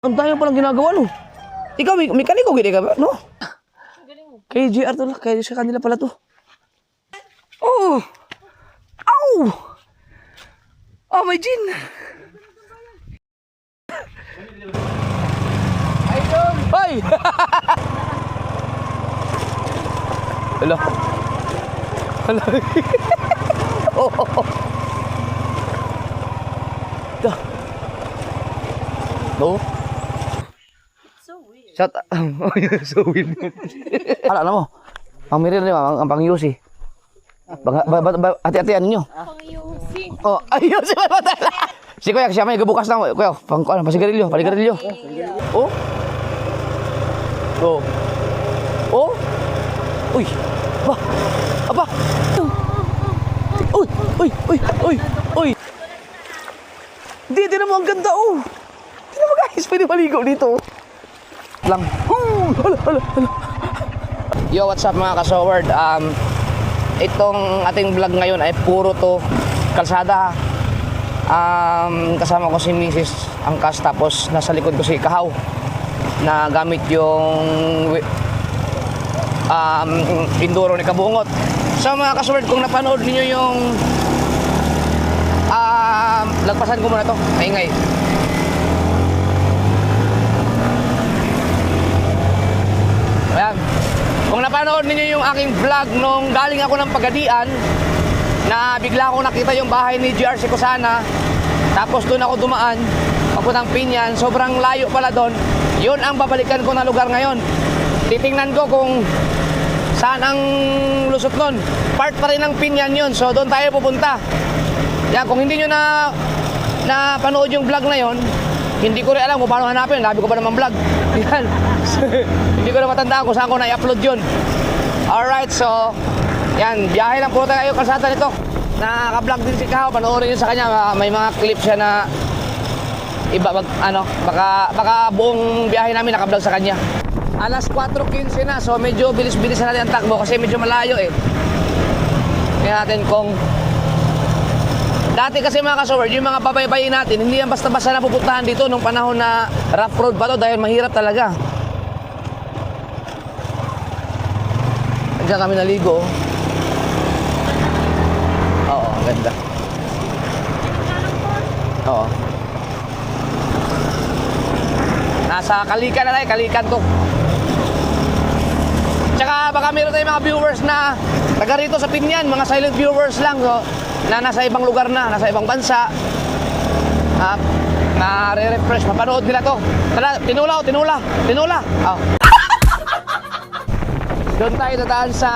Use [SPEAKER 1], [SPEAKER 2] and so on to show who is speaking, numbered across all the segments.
[SPEAKER 1] Ang tayo palang ginagawa, no? Ikaw, mekaniko, gini ka ba, no? Kay JR to lang, kaya sa kanila pala to. Oh! Ow! Oh, may gin! Hoy! Hello? Hello? Oh! Dah. No? Shut up. Oh, yeah, so weird. Ala mo. Ang mirir niyo, ang pang-yusi. Hati-hatian niyo.
[SPEAKER 2] Pang-yusi.
[SPEAKER 1] Oh, ayusi ba tala? Si Kuya, siya may gabukas lang. Kuya, pasigarilyo, paligarilyo. Oh. Oh. Oh. Uy. Aba. Aba. Uy, uy, uy, uy, uy. Di mo ang ganda, oh. Di mo guys, pwede maligo dito. Lang. Hala. Yo, what's up mga kasoward? Itong ating vlog ngayon ay puro to kalsada. Kasama ko si Mrs. Angkas, tapos nasa likod ko si Kahaw na gamit yung Enduro ni Kabungot. So mga kasoward, kung napanood niyo yung lagpasan ko muna to, maingay. Ayan. Kung napanood niyo yung aking vlog nung galing ako ng Pagadian, na bigla ko nakita yung bahay ni JR Kusana, tapos doon ako dumaan papuntang Pinyan, sobrang layo pala doon. Yun ang babalikan ko na lugar ngayon. Titingnan ko kung saan ang lusot nun. Part pa rin ng Pinyan yun, so doon tayo pupunta. Yan, kung hindi nyo na panood yung vlog na yun, hindi ko rin alam kung paano hanapin. Labi ko pa naman vlog. Yan. Hindi ko na matandaan kung saan ko na-upload yun. Alright, so yan, biyahe lang po tayo kalsada nito. Nakaka-vlog din si Kahaw, panoorin nyo sa kanya. May mga clip siya na iba, baka buong biyahe namin naka-vlog sa kanya. Alas 4:15 na, so medyo bilis-bilis na natin ang takbo kasi medyo malayo eh. Tingnan natin kung dati kasi mga kasoward, yung mga babaybayin natin, hindi yan basta-basta napupuntahan dito nung panahon na rough road pa to dahil mahirap talaga. Diyan kami naligo. Oo, ang ganda. Oo. Nasa Kalikan na tayo, Kalikan to. Tsaka baka meron tayong mga viewers na taga rito sa Pinyan, mga silent viewers lang, so, na nasa ibang lugar na, nasa ibang bansa. Na-refresh, mapanood nila to. Tala, tinula. Oh. Doon tayo dadaan sa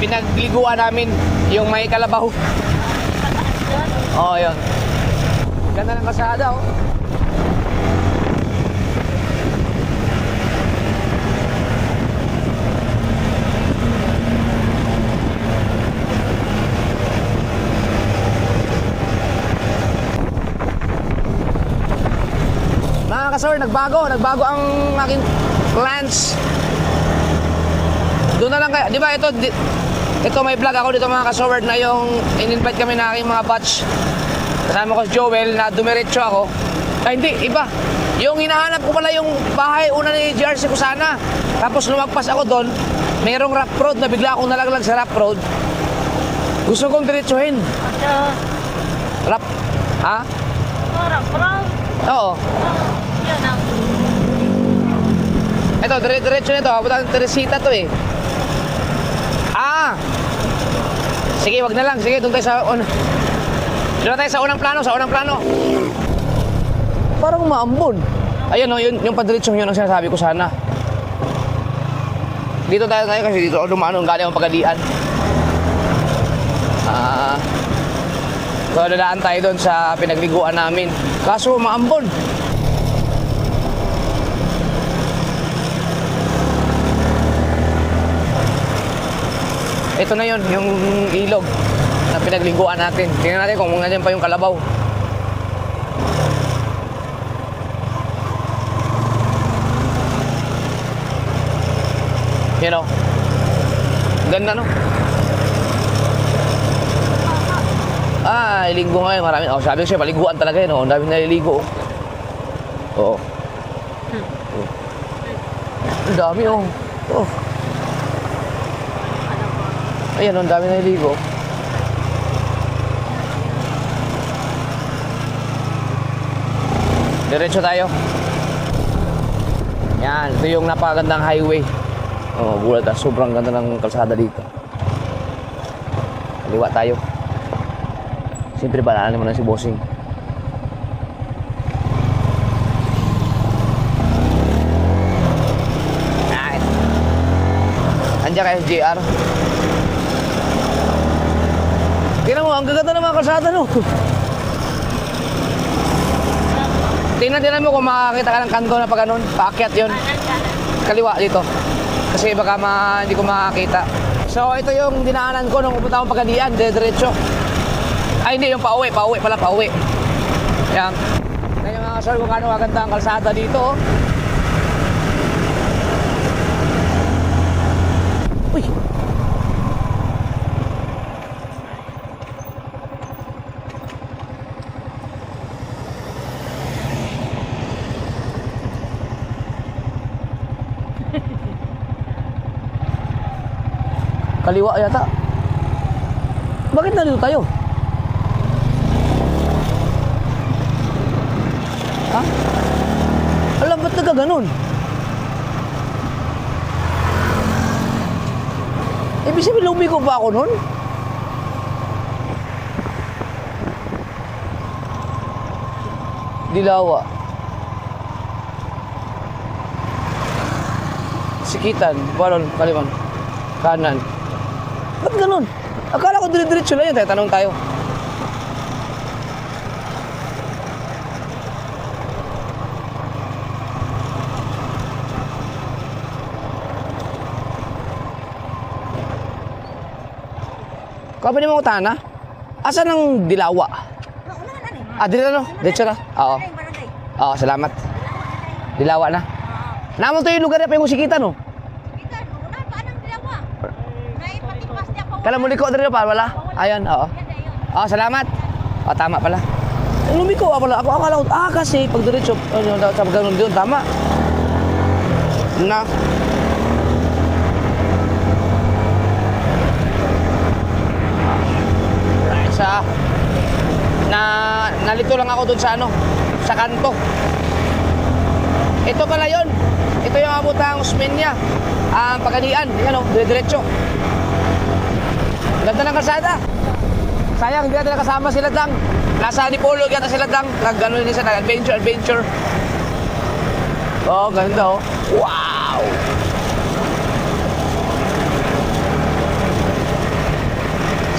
[SPEAKER 1] pinagliguan namin, yung may kalabaw. Oh, yun. Ganda ng kalsada, oh. Mga kasor, nagbago ang aking plans. Doon na lang kayo, di ba ito may vlog ako dito mga kasoward na yung in-invite kami na aking mga batch. Kasama ko si Joel na dumiretso ako. Ay hindi, iba. Yung hinahanap ko pala yung bahay una ni JR Kusana. Tapos lumagpas ako doon, mayroong rough road na bigla akong nalaglag sa rough road. Gusto kong diretsuhin. Rough, ha?
[SPEAKER 2] Rough road?
[SPEAKER 1] Oo.
[SPEAKER 2] Yan ang...
[SPEAKER 1] Ito, diretso nito. Kapunta ng Teresita to eh. Sige, wag na lang. Sige, doon tayo sa doon na tayo sa unang plano, Parang maambon. Ayun, no, yung padiretso yun ang sinasabi ko sana. Dito tayo kasi dito ako dumaan galing ang Pagadian. So, dadaan tayo doon sa pinagliguan namin. Kaso, maambon. Ito na yun, yung ilog na pinagliguan natin. Tingnan natin kung nandiyan pa yung kalabaw. You know, ganda no? Linggo ngayon, marami. Oh, sabi ko siya, paliguan talaga yun. Oh. Ang dami naliligo. Oo. Ang dami oh. Oh. Ayan, ang dami na iligo. Diretso tayo. Yan, ito yung napakagandang highway. Oh, bulat ah. Sobrang ganda ng kalsada dito. Kaliwa tayo. Siyempre, banaanin mo na si Bossing. Yan. Andiyan kayo, JR. Tingnan mo, ang gaganda ng mga kalsada, no? Tingnan mo kung makakita ka ng kanto na pa ganun. Paakyat yun. Kaliwa dito. Kasi baka hindi ko makakita. So, ito yung dinaanan ko nung pupunta akong Pagadian. Diretso. Ay, hindi. Yung pauwi. Pauwi pala. Pauwi. Yan. Yan yung mga sir kung ano maganda ang kalsada dito. Oh. Uy. Kaliwa yata. Bakit nandito tayo? Ha? Alam, ba't nagkaganon? Ibig sabihin, lumiko pa ako nun? Dilawa. Sikitan. Balon, kaliman. Kanan. Ba't ganun? Akala ko dire-diretso lang yun. Tanong tayo. Kapag mo ko tana? Asan ang dilawa? Dito na no? Diretso na? Oo. Oo, salamat. Dilawa na. Naman to yung lugar na pa yung musikitan no? Kala mo liko dito pa, wala? Ayun, oo. Oo, salamat. Oo, tama pala. Lumiko pala. Ako akala ko, kasi pag diretso, sabi ganun doon, tama. Na. Nalito lang ako doon sa sa kanto. Ito pala yun. Ito yung abutang Usmeña. Ang Pagadian, diretso. Ganda ng kalsada. Sayang, hindi natin nakasama sila Dang. Nasa Dipolog yata sila Dang. Nag-ano din sa adventure. Oh, ganda oh. Wow!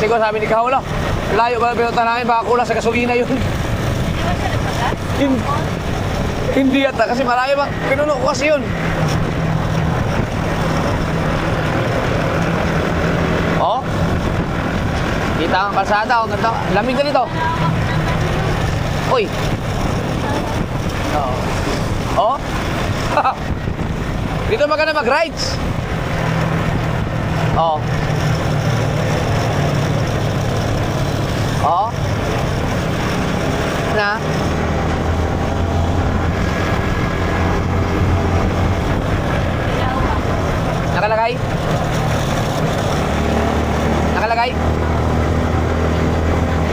[SPEAKER 1] Siguro sabi ni Kahula, layo ba pinunta namin, baka kulang sa Kasugina yun. Hindi yata, kasi marami ba, pinuno ko kasi yun. Oh, kita ang kalsada, ang ganda. Lamig na dito. Uy. Oh. Dito maganda mag-rides. Oh. Oh. Na. Nakalagay? Nakalagay?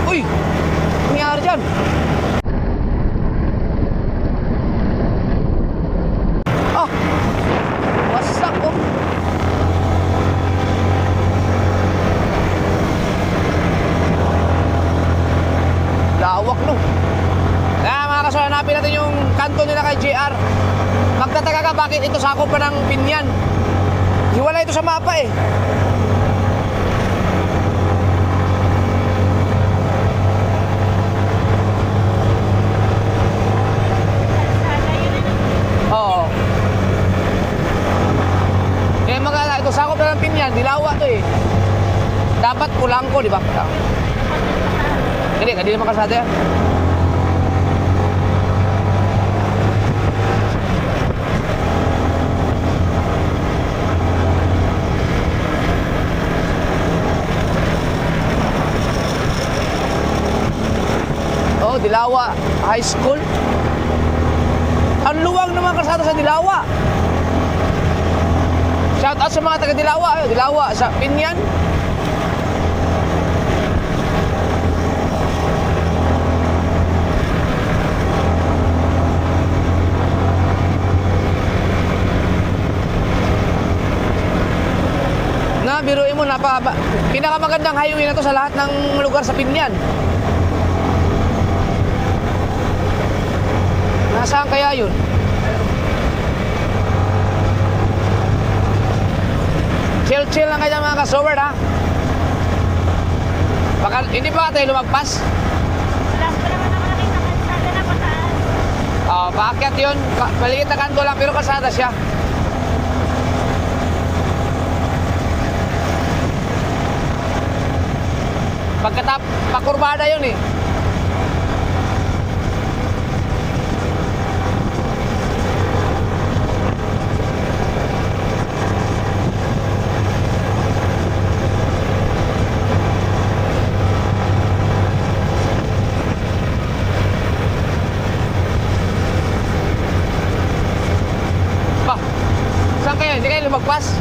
[SPEAKER 1] Uy! Ano nangyari dyan? Ah! Wasak oh! Lawak no! Kaya mga kaso, hanapin natin yung kanto nila kay JR. Magtataka ka bakit ito sakop pa ng Binyan. Hiwala ito sa mapa eh. Oo. Kaya magala, ito sakop na ng Binyan, dilawa to eh. Dapat Pulangko, di ba? Hindi naman kalsada yan. Oh, Dilawa High School. yung mga kalsada sa Dilawa. Shout out sa mga taga Dilawa. Dilawa sa Pinyan. Na, biruin mo, pinakamagandang highway na to sa lahat ng lugar sa Pinyan. Nasaan kaya yun? Chill lang kayo mga ka-sober, ha? Baka, hindi ba tayo lumagpas?
[SPEAKER 2] Wala pa naman ako nakita kalsada na pataas.
[SPEAKER 1] Paakyat yun. Maliit na kanto lang, pero kalsada siya. Pakurbada yun eh. Ba, saan kayo? Hindi kayo lumagpas?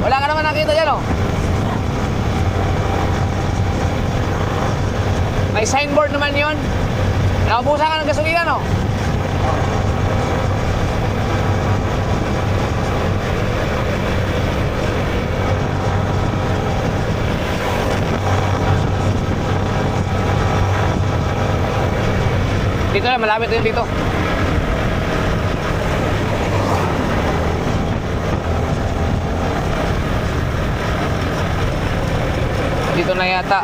[SPEAKER 1] Wala ka naman nakita dyan, oh. May signboard naman yun. Naubusan ka ng gasolina, no? Dito na, malapit din dito. Dito na yata.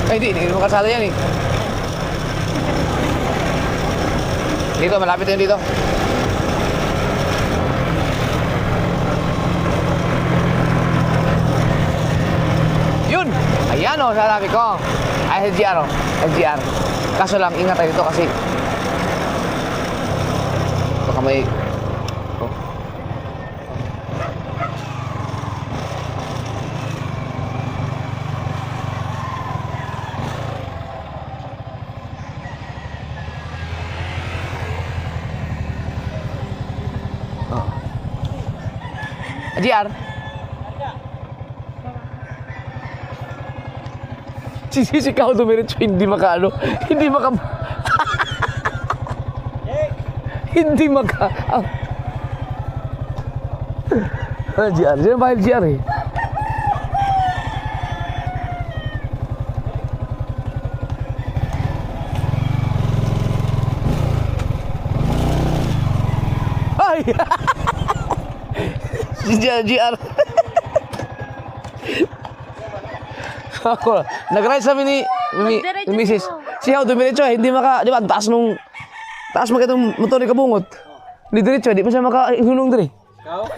[SPEAKER 1] Ay, hindi mo kalsada yan eh. Dito, malapit din dito. Yun! Ayan o, sabi ko. Ay, LGR o. LGR. Kaso lang, ingat tayo dito kasi baka may... Oh. LGR. Sisikaw dumiretso, hindi makaano. Hindi maka... hindi maka... LGR. Diyan ba LGR eh? Ay! Si LGR. Ako, nag-ride sa ni Mrs. Siya, dumiretso eh, hindi maka, di ba, taas mo kitong motor ni Kabungot. Hindi diretso, di pa siya makahunong din eh.
[SPEAKER 3] Kau?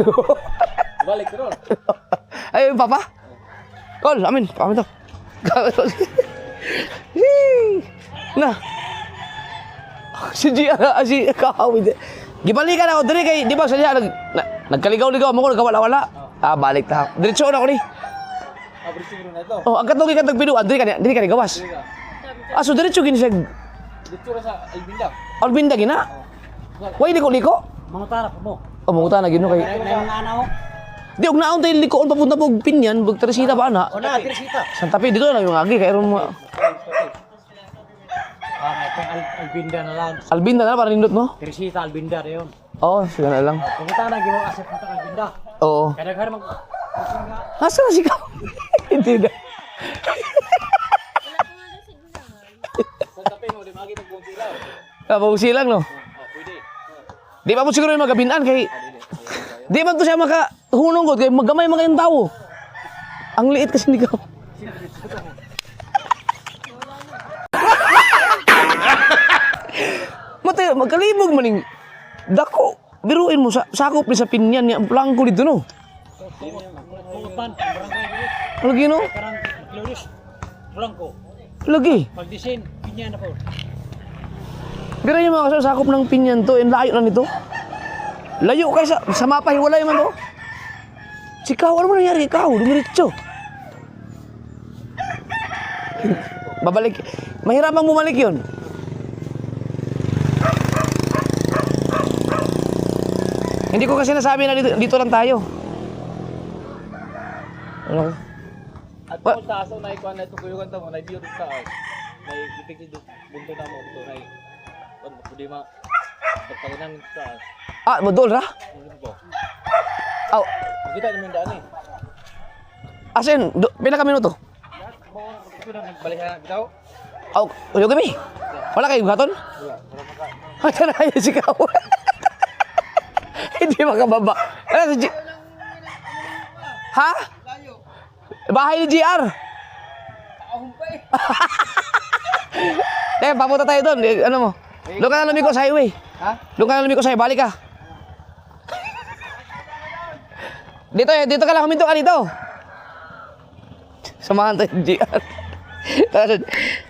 [SPEAKER 3] Balik ko.
[SPEAKER 1] Ay, papa? Call, amin, papa to. Na. Si Gia, si Kahawid. Gibalikan ako diri kay, di ba, siya nagkaligaw-ligaw mo ko, nagkawala-wala. Balik ta. Diretso na ako ni.
[SPEAKER 3] Abrising na ito.
[SPEAKER 1] Oh, ang katong gikan tagbiduan, diri ka ni gawas. So diretso gini siya.
[SPEAKER 3] Dito na sa Albinda.
[SPEAKER 1] Albinda gina. Way liko-liko.
[SPEAKER 3] Mga tarap mo.
[SPEAKER 1] Oh, manguta na gino kay.
[SPEAKER 3] May mga anaw.
[SPEAKER 1] Di og naon tay likoon papunta pog Pinyan, bug Teresita ba na?
[SPEAKER 3] O na, Teresita.
[SPEAKER 1] Santa Fe dito na yung agi kay ron mo.
[SPEAKER 3] May Albinda na lang.
[SPEAKER 1] Albinda na para nindot no?
[SPEAKER 3] Teresita, Albinda na yun.
[SPEAKER 1] Oo, sige na lang.
[SPEAKER 3] Pumunta na, ginawa asap ng Albinda.
[SPEAKER 1] Oo.
[SPEAKER 3] Kaya nagharam mag...
[SPEAKER 1] Asa na si Kaw? Hindi na.
[SPEAKER 3] Sa tabi mo, di magi magbuong silaw.
[SPEAKER 1] Kapabusi lang no?
[SPEAKER 3] Pwede.
[SPEAKER 1] Di pa mo siguro yung magabinan kay... Di man to siya makahunong ko kay magamay mga yung tao. Ang liit kasi ni Kaw. Mate, magkalibog maning dako. Biruin mo sakop ni sa Pinyan niya ang plangko dito no.
[SPEAKER 3] Pungutan, barangay.
[SPEAKER 1] Lagi no?
[SPEAKER 3] Karang Flores, Blanco.
[SPEAKER 1] Lagi.
[SPEAKER 3] Pagdisin, pinya na po.
[SPEAKER 1] Bira yung mga sakop ng Pinyan to, and layo na nito. Layo kay sa mapa hiwalay man to. Si Kaw, ano mo nangyari? Kaw, dumiretso. Babalik. Mahirap bang bumalik yun? Hindi ko kasi nasabi na dito lang tayo. Ano?
[SPEAKER 3] At kung taas na ikuha na itong kuyugan mo, na biyo sa taas. May ipig si bunto na mo ito. Hindi ma... Pagpaginan sa taas.
[SPEAKER 1] Ah, modol ra?
[SPEAKER 3] Ano po?
[SPEAKER 1] Aw,
[SPEAKER 3] Makita naman daan eh.
[SPEAKER 1] asin, pila ka minuto?
[SPEAKER 3] Ito na nagbalik na bitaw.
[SPEAKER 1] Aw, uyo kami. Wala kayo gaton?
[SPEAKER 3] Wala. Para maka...
[SPEAKER 1] Hata na kayo si Kaw. Hindi makababa. Ano si G... Ha? Bahay ni GR. Eh, papunta tayo doon. Ano mo? Doon ka na lumiko sa highway.
[SPEAKER 3] Ha?
[SPEAKER 1] Doon ka na lumiko sa highway. Balik ka. Dito ka lang. Huminto ka dito. Samahan tayo ni GR.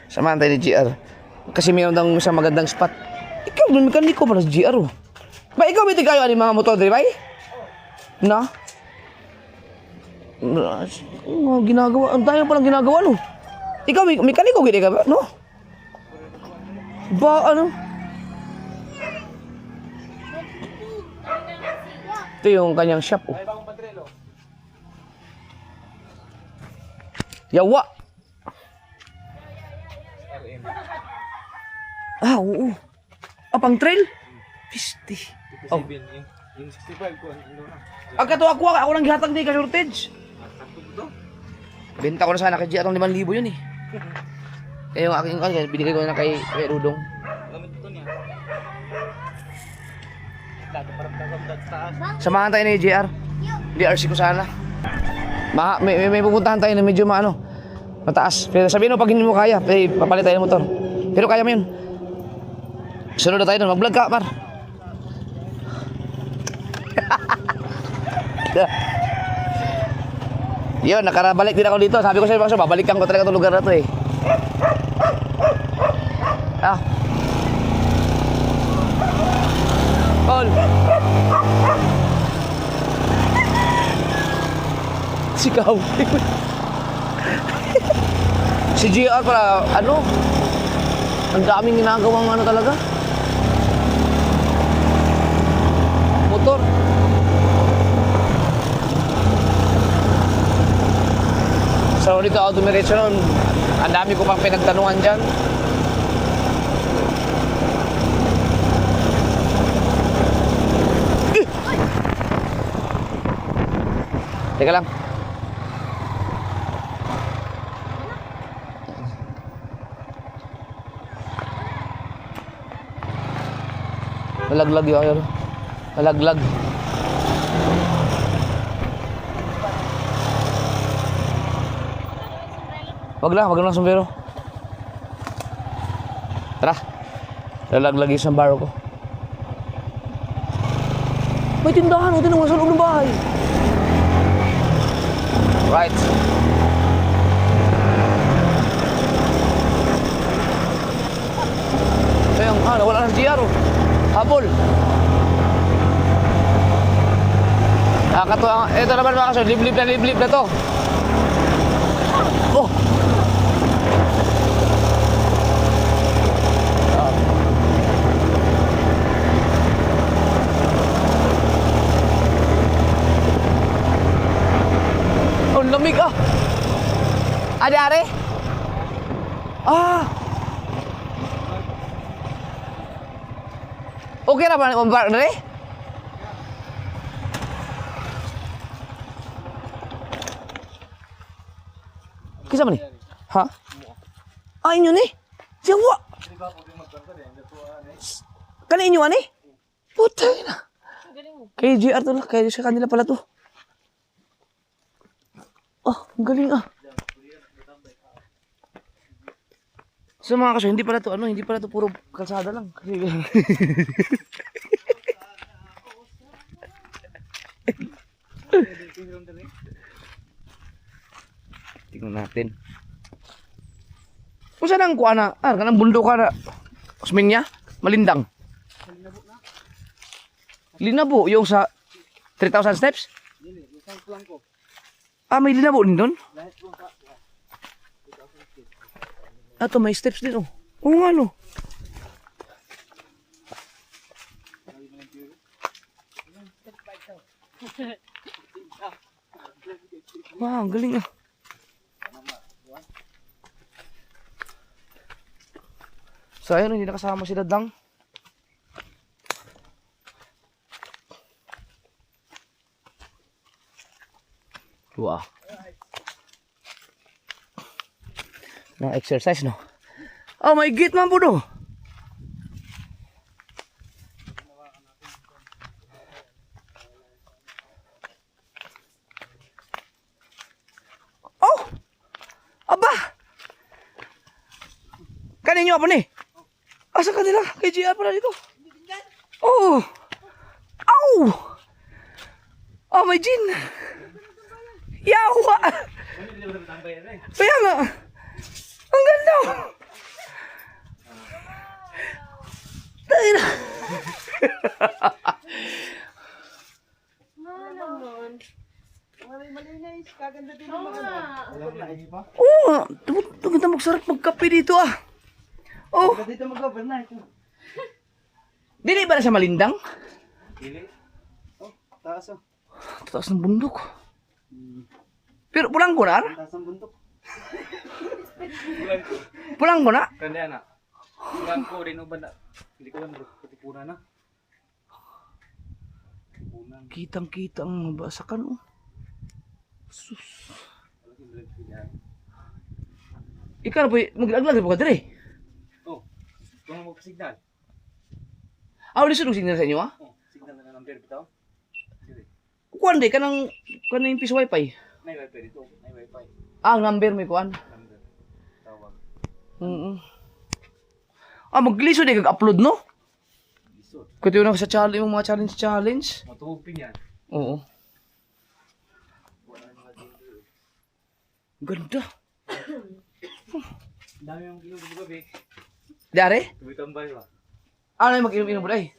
[SPEAKER 1] Samahan tayo ni GR. Kasi mayroon daw isang magandang spot. Ikaw, mekaniko pala sa GR. Oh. Ba, ikaw may tigayo ani mga motor, di ba? Na? Ginagawa. Ang tayo palang ginagawa, no? Ikaw, mekaniko, gini ka ba? No? Ba, ano? Ito yung kanyang shop, oh.
[SPEAKER 3] Ay, bagong patrelo.
[SPEAKER 1] Yawa!
[SPEAKER 3] RM.
[SPEAKER 1] Ah, oo. Ah, pang trail? Pisti. Oh.
[SPEAKER 3] Yung 65 ko, ano na.
[SPEAKER 1] Agka to ako lang gihatag ni ka shortage. Benta ko na sana kay G atong 5,000 yun eh. Kaya yung aking kanya, binigay ko na kay Rudong.
[SPEAKER 3] Gamit ito niya. Dati parang kagabdad sa taas.
[SPEAKER 1] Samahan tayo ni JR. DRC ko sana. May pupuntahan tayo na medyo mataas. Pero sabihin mo pag hindi mo kaya, papalit tayo ng motor. Pero kaya mo yun. Sunod na tayo doon. Mag-vlog ka, par. Yun, nakarabalik din ako dito. Sabi ko sa ibang babalikan ko talaga itong lugar na to eh. Ah. Paul. Sikaw. Si GR para ang daming ginagawang talaga. Motor. So dito ako dumiretso nun. Ang dami ko pang pinagtanungan dyan. Teka lang. Nalaglag yun. Nalaglag. Wag lang sombrero. Tara. Nalaglag yung sambaro ko. May tindahan, o tinong sa loob ng bahay. Right. Ayun, nawala na si GR. Habol. Nakakatuwa. Ito naman mga kaso, liblib na to. Oh. Oh, lamig ah. Ari-ari? Ah. Okay na ba ang bar na rin? Kisa ba ni? Ha? Ah, inyo ni? Siyawa! Kana inyo ani? Putay na. Kay GR to lang. Kaya sa kanila pala to. Oh, ang galing ah. So mga kaso, hindi pala to puro kalsada lang. Tingnan natin. Kung saan ang kuha na? Kanang bundok ka na. Usmin niya? Malindang. Linabo, yung sa 3,000 steps? Ah, may linabo din doon? Ato, may steps din, oh. Oo nga, no. Wow, ang galing, ah. So, ayun, hindi nakasama si Dadang. Wow. Na-exercise, no? Oh, may gate man po, no? Oh! Aba! Kaninyo apa ni? Asa kanila? Kay GR pala dito. Oh! Ow! Oh, may gin! Yawa! Kaya nga! Ang ganda! Tayo na! Oo nga! Ito ganda magsarap magkape dito ah! Oh! Dili ba na siya malindang?
[SPEAKER 3] Dili.
[SPEAKER 4] Taas oh.
[SPEAKER 1] Taas ng bundok. Pero pulang ko na?
[SPEAKER 4] Taas ng bundok.
[SPEAKER 1] Pulang ko na?
[SPEAKER 3] Kanda na. Ulan ko din uban na. Hindi ko lang kutipunan na. Kutipunan.
[SPEAKER 1] Kitang-kita ang mabasakan oh. Sus. Ikaw na po, mag-aglag po ka dire.
[SPEAKER 3] Oh. Kung mo signal.
[SPEAKER 1] Ah, wala sunod signal sa inyo ah?
[SPEAKER 3] Oh, signal na number bitaw. Sige.
[SPEAKER 1] Kuwan di, kanang yung piso wifi.
[SPEAKER 3] May wifi dito. May wifi.
[SPEAKER 1] Ah, ang number may kuwan.
[SPEAKER 3] Number. Tawag.
[SPEAKER 1] Ah, magliso di kag-upload no?
[SPEAKER 3] Lisod.
[SPEAKER 1] Kuti na sa challenge, yung mga challenge.
[SPEAKER 3] Matupin yan.
[SPEAKER 1] Oo.
[SPEAKER 3] Wala na mga dito.
[SPEAKER 1] Ganda.
[SPEAKER 3] Dami yung inom sa gabi.
[SPEAKER 1] Dari?
[SPEAKER 3] Tuwi tambay ba?
[SPEAKER 1] Ano yung mag-inom-inom mo day?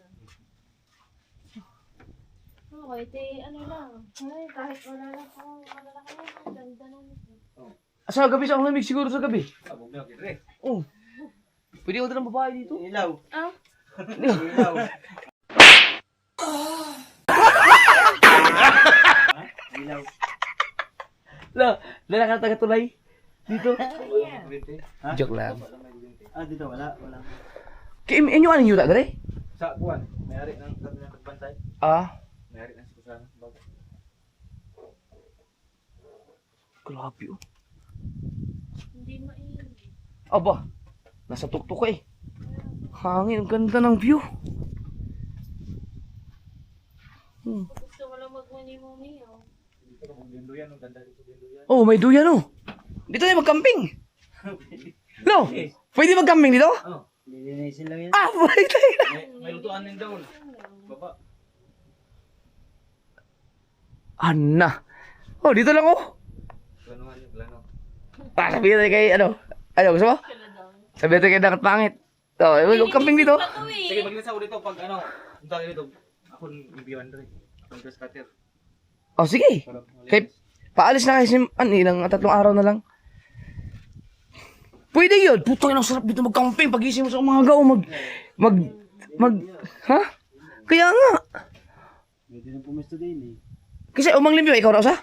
[SPEAKER 2] Okay, ano lang. Ay, kahit wala lang ako, ang ganda na nito.
[SPEAKER 1] Sa gabi sa lamig siguro sa gabi.
[SPEAKER 3] Abog na kire.
[SPEAKER 1] Oo. Pwede ko din ang babae dito.
[SPEAKER 4] Ilaw.
[SPEAKER 2] Ah?
[SPEAKER 4] Ilaw. Ilaw.
[SPEAKER 1] La ka taga-tulay dito.
[SPEAKER 4] Ha?
[SPEAKER 1] Joke lang.
[SPEAKER 4] Ah, dito wala. Wala.
[SPEAKER 1] Kaya inyo ano yung dari?
[SPEAKER 3] Sa kuwan, may-ari ng kabilang pagbantay.
[SPEAKER 1] Ah,
[SPEAKER 3] May-ari ng sikusana. Bago.
[SPEAKER 1] grabe oh.
[SPEAKER 2] Hindi mainit.
[SPEAKER 1] Aba, nasa tuktok ka eh. Hangin, ang ganda ng view.
[SPEAKER 2] Gusto ko lang magmuni-muni, oh.
[SPEAKER 3] Dito ka magdinduyan. Ang ganda dito dinduyan.
[SPEAKER 1] Oh, may duyan oh. Dito tayo mag-camping. No, pwede mag-camping dito?
[SPEAKER 3] Oh.
[SPEAKER 4] Lilinisin lang yan.
[SPEAKER 1] Ah, pwede tayo.
[SPEAKER 3] May lutuan din doon. Baba.
[SPEAKER 1] Ana. Oh, dito lang oh.
[SPEAKER 3] Plano nga yung plano.
[SPEAKER 1] Sabihin tayo kay ano. Ano, gusto mo? Sabihin tayo kay Dakat Pangit. Oh, mag-camping dito.
[SPEAKER 3] Sige, maglinis ako dito pag ano. Punta kayo dito. Ako yung biwan rin. Ang dress cutter.
[SPEAKER 1] Oh, sige.
[SPEAKER 3] Para
[SPEAKER 1] Kay, paalis na kasi ilang 3 araw na lang. Pwede yun. Putang ina, ang sarap dito mag-camping. Pagising mo sa umaga o ha? Kaya nga.
[SPEAKER 4] Pwede na pumesto din eh.
[SPEAKER 1] Kasi umang limpyo, ikaw raw sa?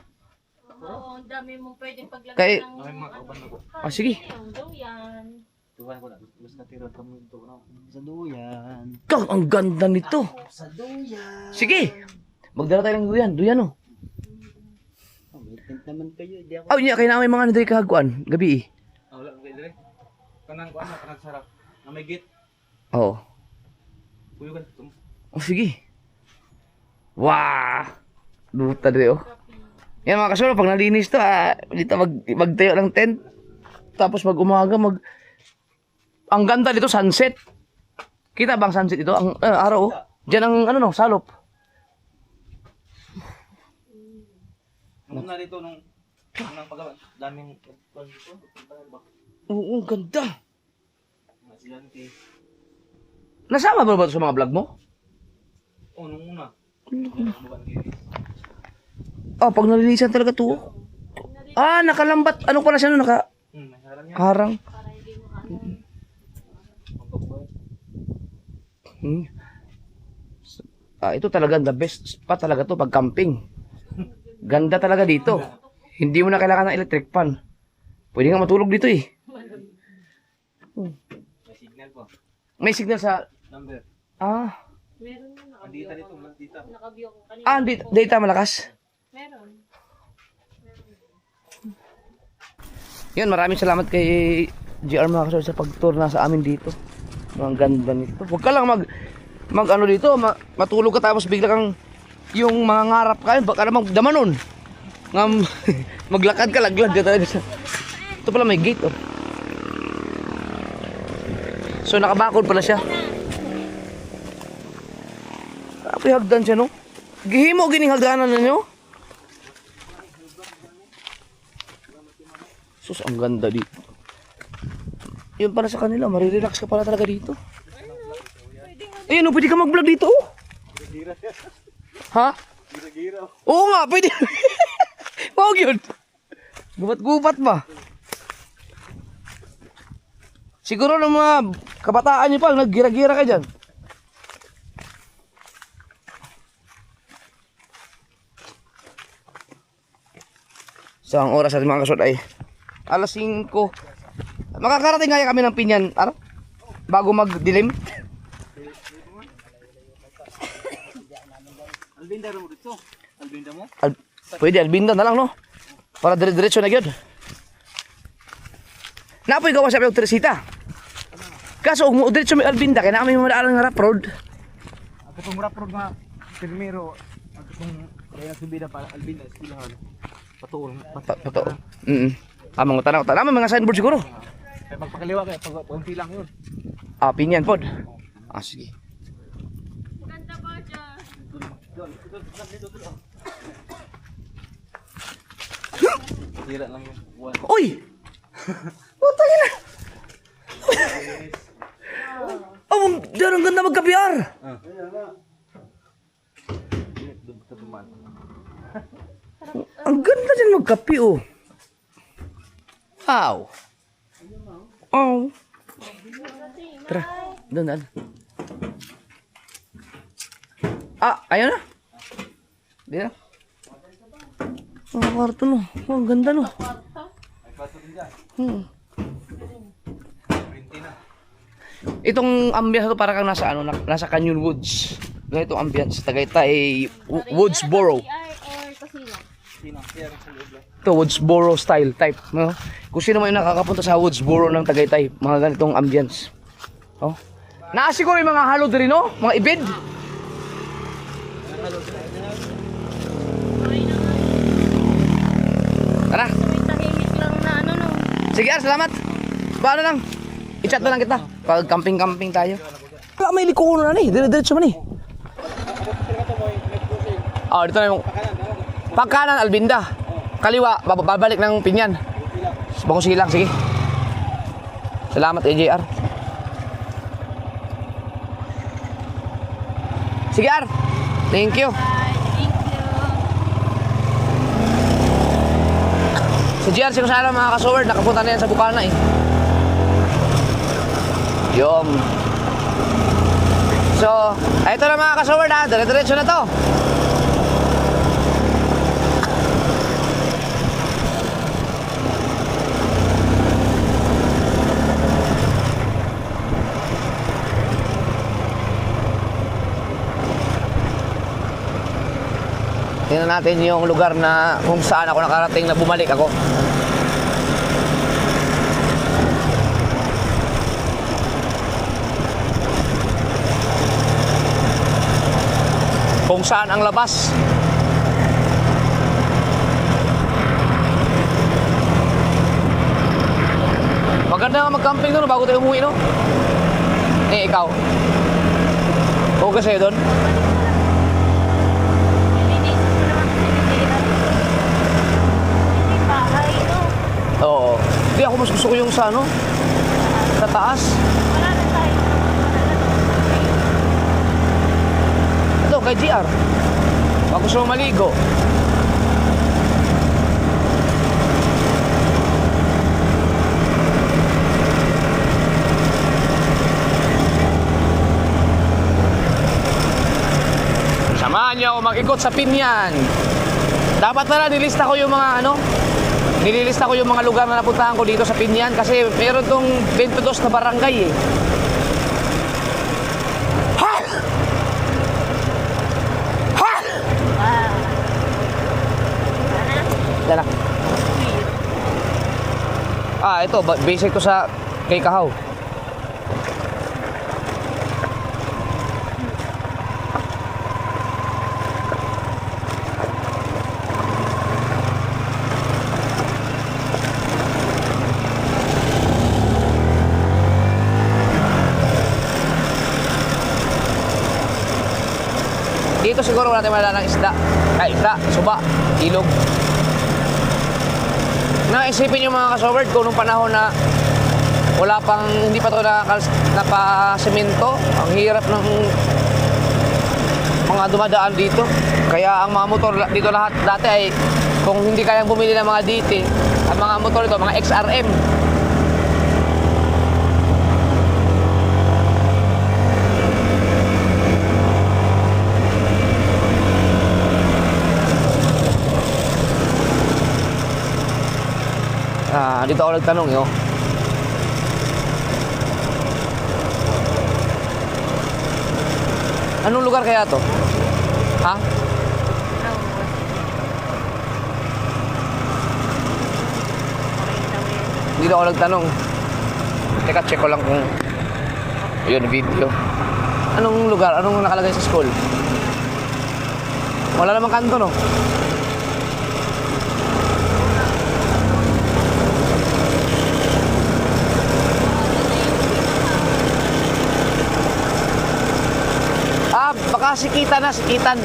[SPEAKER 2] Oo, ang dami mong pwedeng paglagay
[SPEAKER 1] Kay-
[SPEAKER 2] ng...
[SPEAKER 3] Ay, mga kauban ako.
[SPEAKER 1] Ah, sige.
[SPEAKER 2] Yung daw yan.
[SPEAKER 3] Tuwan ko na. Dress cutter. Kami dito na.
[SPEAKER 4] Sa duyan.
[SPEAKER 1] Ikaw, ang ganda nito.
[SPEAKER 4] Sa duyan.
[SPEAKER 1] Sige. Magdala tayo ng duyan. Duyan oh.
[SPEAKER 4] Oh, may tent naman kayo. Hindi ako.
[SPEAKER 1] Oh, niya, kaya na may mga ano dito kahaguan. Gabi eh.
[SPEAKER 3] Ah, wala. Okay, dire. Kanang kuwan na. Kanang sarap. Na may gate.
[SPEAKER 1] Oo.
[SPEAKER 3] Kuyugan.
[SPEAKER 1] Oh, sige. Wah! Luta dito oh. Yan mga kasulo, pag nalinis to, dito magtayo ng tent. Tapos pag umaga, ang ganda dito, sunset. Kita bang sunset ito? Ang araw, oh. Diyan ang, ano no, salop.
[SPEAKER 3] Nung una dito, nung unang pagawa, daming kuwan dito.
[SPEAKER 1] Oo, ang ganda.
[SPEAKER 3] Mga silante.
[SPEAKER 1] Nasama ba ba ito sa mga vlog mo?
[SPEAKER 3] Oh, nung una. Bukan kayo.
[SPEAKER 1] Oh, pag nalinisan talaga to. Oh. Ah, nakalambat. Ano pala siya no?
[SPEAKER 3] May harang yan.
[SPEAKER 1] Nakaharang.
[SPEAKER 2] Para hindi mo
[SPEAKER 1] Hmm. Ito talaga the best spot talaga to pag camping. Ganda talaga dito. Hindi mo na kailangan ng electric fan. Pwede nga matulog dito eh.
[SPEAKER 3] May signal po.
[SPEAKER 1] May signal sa...
[SPEAKER 3] Number.
[SPEAKER 1] Ah.
[SPEAKER 2] Meron na
[SPEAKER 3] Andita dito, andita.
[SPEAKER 2] Naka-view ko kanina.
[SPEAKER 1] Data malakas.
[SPEAKER 2] Meron.
[SPEAKER 1] Yan, maraming salamat kay GR mga kasol sa pag-tour na sa amin dito. Ang ganda nito. Huwag ka lang mag ano dito, matulog ka tapos bigla kang yung mga ngarap ka, baka namang damanon. Maglakad ka, laglag ka talaga. Ito pala may gate oh. So nakabakod pala siya. Grabe hagdan siya no. Gihimo gining hagdanan ninyo. Sus, ang ganda dito. Yun para sa kanila, marirelax ka pala talaga dito. Ayun, pwede ka mag-vlog dito, oh. Ha? Oo nga, pwede. Huwag yun. Gubat-gubat ba? Siguro ng mga kabataan niyo pa, naggira-gira ka dyan. So, ang oras natin mga kasod ay alas 5. Makakarating kaya kami ng Pinyan, ano? Bago magdilim.
[SPEAKER 3] Albinda mo dito. Albinda mo?
[SPEAKER 1] Pwede, Albinda na lang, no? Para dire-diretso na yun. Napoy gawa sa piyong Teresita. Kaso, kung diretso may Albinda, kaya namin madaalang nga rap road.
[SPEAKER 3] Ako itong rap road nga, primero, ako itong kaya subida para Albinda, istilahan. Patuol.
[SPEAKER 1] Totoo. Amang tanaw. Tanaw, mga signboard siguro.
[SPEAKER 3] Kaya magpakaliwa kayo, pag lang yun.
[SPEAKER 1] Pinyan pod. Sige.
[SPEAKER 2] Maganda ba dyan?
[SPEAKER 3] Tira lang yung buwan.
[SPEAKER 1] Uy! Putang ina! Oh, diyan ang ganda magka-PR! Ang ganda dyan magkapi, oh. Wow! Oh. Tara, doon. Ayun na. Di na. Ang kwarto no. Ang ganda no. Itong ambience to para kang nasa nasa Canyon Woods. Ganito ang ambience sa Tagaytay Woodsboro.
[SPEAKER 2] Or casino?
[SPEAKER 1] Ito Woodsboro style type, no? Kung sino man yung nakakapunta sa Woodsboro ng Tagaytay, mga ganitong ambience. Oh. Naasiguro yung mga halo diri no, mga ibid. Tara.
[SPEAKER 2] May tahimik lang na ano no.
[SPEAKER 1] Sige, salamat. Paano lang? I-chat na lang kita. Pag camping-camping tayo. Wala, may liko na eh. Dire-diretso man eh. Dito na yung... Pagkanan, Albinda. Kaliwa, babalik ng Pinyan. Bako silang, sige. Salamat, AJR. Sige, R. Thank you.
[SPEAKER 2] Thank you.
[SPEAKER 1] Si JR, kung sana mga kasoward, nakapunta na yan sa Bukana eh. Yung. So, ito na mga kasoward ha, dire-diretso na to. Tingnan natin yung lugar na kung saan ako nakarating na bumalik ako. Kung saan ang labas. Maganda nga mag-camping doon bago tayo umuwi, no? Ikaw. Oo kasi doon. Oo. Hindi ako mas gusto ko yung sa ano? Sa taas.
[SPEAKER 2] Wala na tayo.
[SPEAKER 1] Ito, kay GR. Pag gusto mo maligo. mag-ikot sa Pinyan. Dapat na nilista ko yung mga nililista ko yung mga lugar na napuntahan ko dito sa Pinyan kasi meron tong 22 na barangay eh. Yan na. Ito, basic to sa kay Kahaw. Dito siguro wala tayong malala ng isda. Isda, suba, ilog. Naisipin yung mga kasoward ko nung panahon na wala pang, hindi pa ito napa-semento. Ang hirap ng mga dumadaan dito. Kaya ang mga motor dito lahat dati ay kung hindi kayang bumili ng mga DT, ang mga motor dito, mga XRM. Dito ako nagtanong yun. Anong lugar kaya to? Ha? Dito ako nagtanong. Teka, check ko lang kung yun, video. Anong lugar? Anong nakalagay sa school? Wala namang kanto, no? Baka Sikitan na, Sikitan.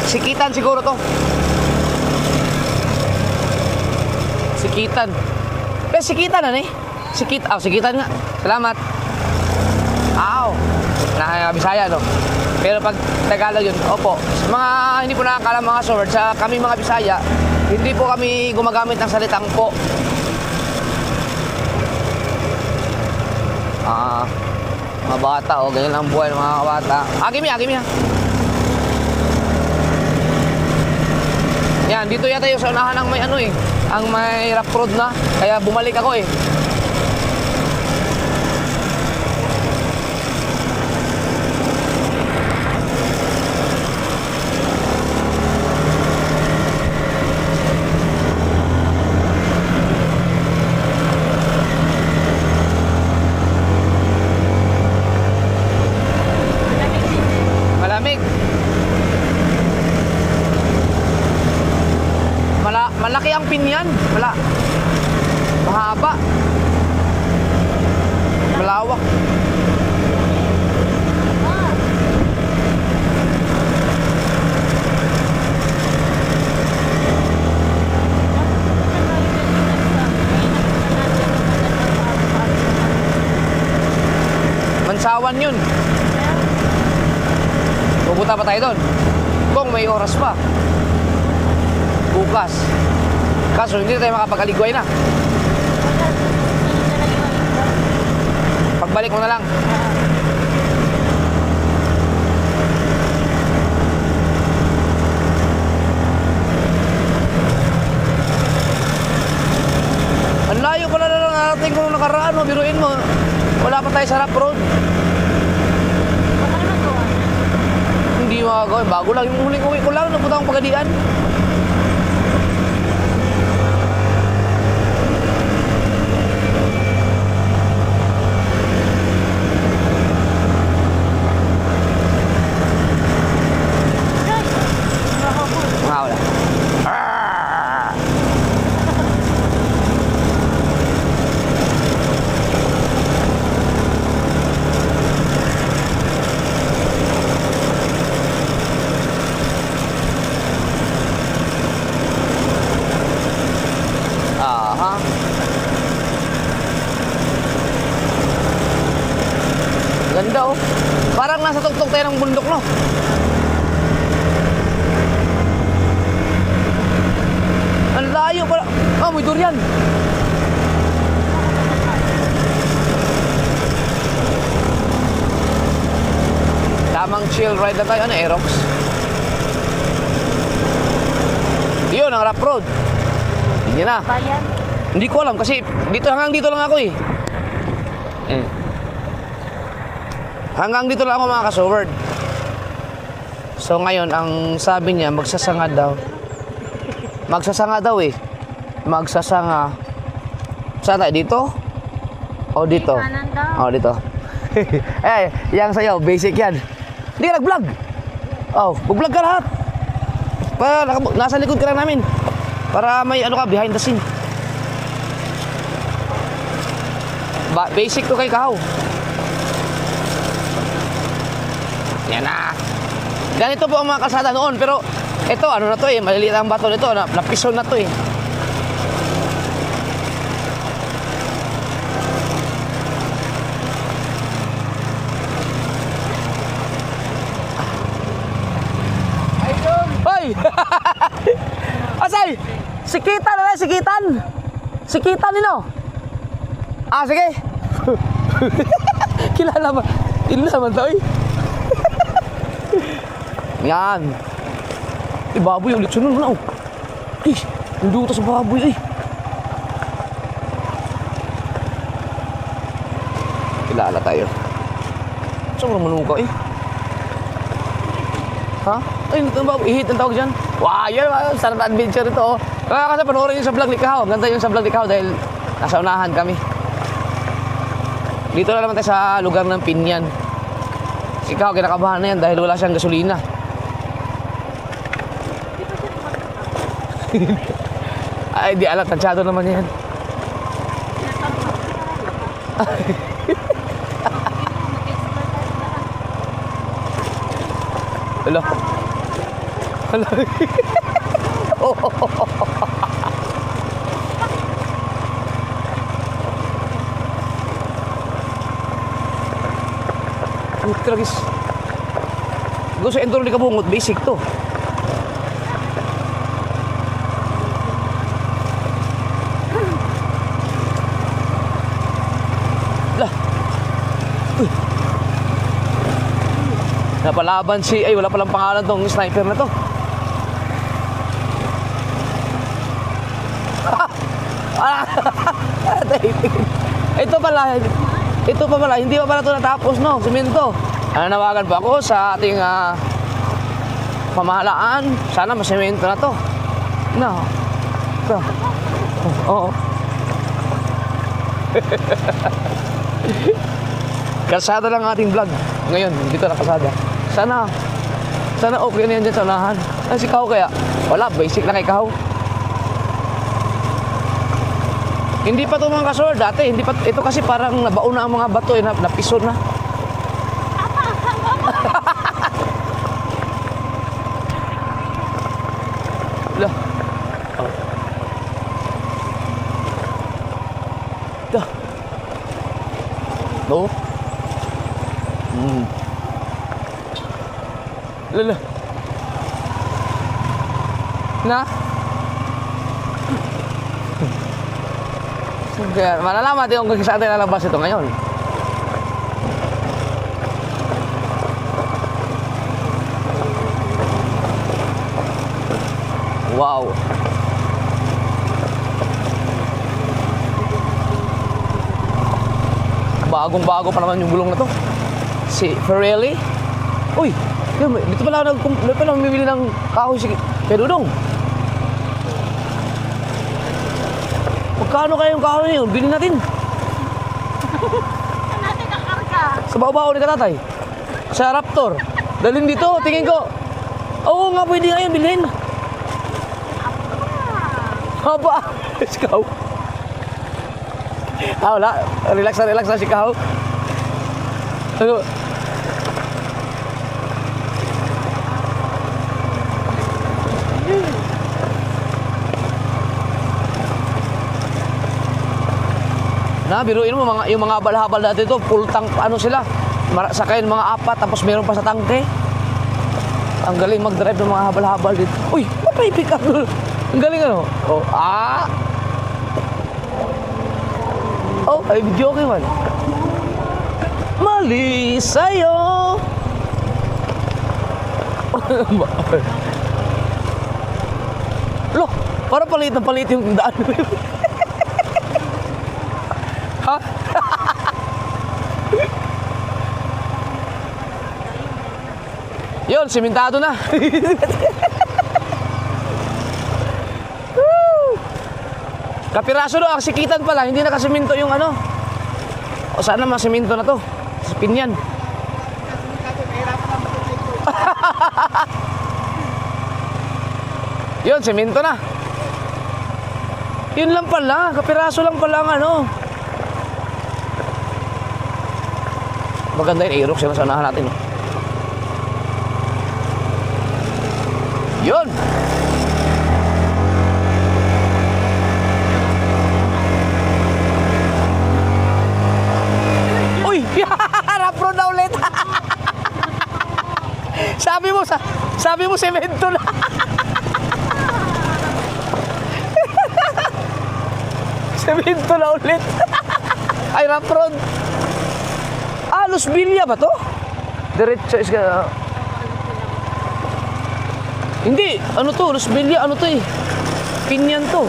[SPEAKER 1] Sikitan siguro to. Sikitan. Sikitan na eh. Sikitan nga. Salamat. Bisaya no. Pero pag Tagalog yun, opo. Sa mga hindi po nakakala mga sword, sa kami mga Bisaya, hindi po kami gumagamit ng salitang po. Mga bata, ganyan lang buhay ng mga bata. Agimi ha. Yan, dito yata yung sa unahan ng may ang may rough road na. Kaya bumalik ako eh. Malaki ang Pinyan. Mahaba. Malawak. Mansawan yun. Pupunta pa tayo doon kung may oras pa bukas. Kaso hindi tayo makapag-aligway na. Pagbalik mo na lang. Ang layo pala na lang narating ko nung nakaraan mo. Biruin mo. Wala pa tayo sa rough road. Hindi makagawin. Bago lang. Yung huling uwi ko lang. Napunta akong Pagadian. Ganda oh. Parang nasa tuktok tayo ng bundok, no? Ang layo pala. May durian. Tamang chill ride na tayo. Aerox? yun, ang rough road. Hindi na.
[SPEAKER 2] Bayan.
[SPEAKER 1] Hindi ko alam kasi hanggang dito lang ako eh. Hanggang dito lang ako mga ka-sword. So ngayon, ang sabi niya, magsasanga daw. Magsasanga daw eh. Magsasanga. Saan tayo? Dito? O dito?
[SPEAKER 2] Kanan daw.
[SPEAKER 1] O dito. Eh, yang sa'yo, basic yan. Hindi ka nag-vlog. Oh, mag-vlog ka lahat. Nasa likod ka lang namin. Para may ano ka, behind the scene. Basic to kay Kahaw. Yan na. Ganito po ang mga kalsada noon. Pero ito, ano na to eh. Maliliit ang bato nito. Napison na to eh. Hoy! Asay! Sikitan na lang, sikitan! Sikitan nino! Ah, sige! Kilala ba? Kilala naman to eh. Yan. Eh, baboy, ulit sunod mo na oh. Eh, hindi ko to sa baboy eh. Kilala tayo. Saan mo naman ka eh? Ha? Ay, ito ba? I-hit ang tawag dyan? Wow, yun, sarap adventure ito oh. Kaya kasi panoorin yung sa vlog ni Kahaw. Ganda yung sa vlog ni Kahaw dahil nasa unahan kami. Dito na naman tayo sa lugar ng Pinyan. Si Kahaw, kinakabahan na yan dahil wala siyang gasolina. Ay, di alam, tansyado naman yan. Hello. Hello. Tragis. Gusto enduro di kabungot, basic to. Lah. Napalaban si, ay wala palang pangalan tong sniper na to. Ito pa pala, hindi pa pala ito natapos no, simento. Nanawagan pa ako sa ating pamahalaan, sana masimento na to. No. Ito. Oo. Kalsada lang ang ating vlog. Ngayon, dito na kalsada. Sana okay na yan dyan sa unahan. Ay, si Kahaw kaya? Wala, basic lang kay Kahaw. Hindi pa ito mga kasor, dati. Hindi pa, ito kasi parang nabaon na ang mga bato, napiso na. Lah. Dah. No. Lala. Na? Kaya malalaman natin kung saan tayo lalabas ito ngayon. Wow. Bagong-bago pa naman yung gulong na to. Si Pirelli. Uy, dito pala mamimili ng kahoy si Kuya Dudong. Magkano kaya yung kahoy na yun? Bilhin natin.
[SPEAKER 2] Saan natin kakarga?
[SPEAKER 1] Sa baw-baw ni Katatay. Sa Raptor. Dalhin dito, tingin ko. Oo nga, pwede nga yun, bilhin. Haba. Si Kahaw. Wala. Relax na si Kahaw. Ano? Biruin mo yung mga habal-habal dati ito, full tank ano sila. Sakayin mga 4 tapos meron pa sa tangke. Ang galing mag-drive ng mga habal-habal dito. Uy, may pick up. Ang galing ano? Oh, Oh, ay video okay man. Mali sa'yo. Lo, parang palit yung daan. Ha? Yun, simentado na. Woo! Kapiraso do, ang sikitan pala, hindi nakasiminto yung ano. O sana masiminto na to. Sa pinyan. Yun, siminto na. Yun lang pala, kapiraso lang pala ang ano. Maganda yung Aerox, yun ang sanahan natin. Yun! Uy! Rough road na ulit! sabi mo semento na. Semento na ulit. Ay, rough road. Ah, Los Villa ba to? Diretso is hindi, ano to? Los Villa, ano to eh? Pinyan to.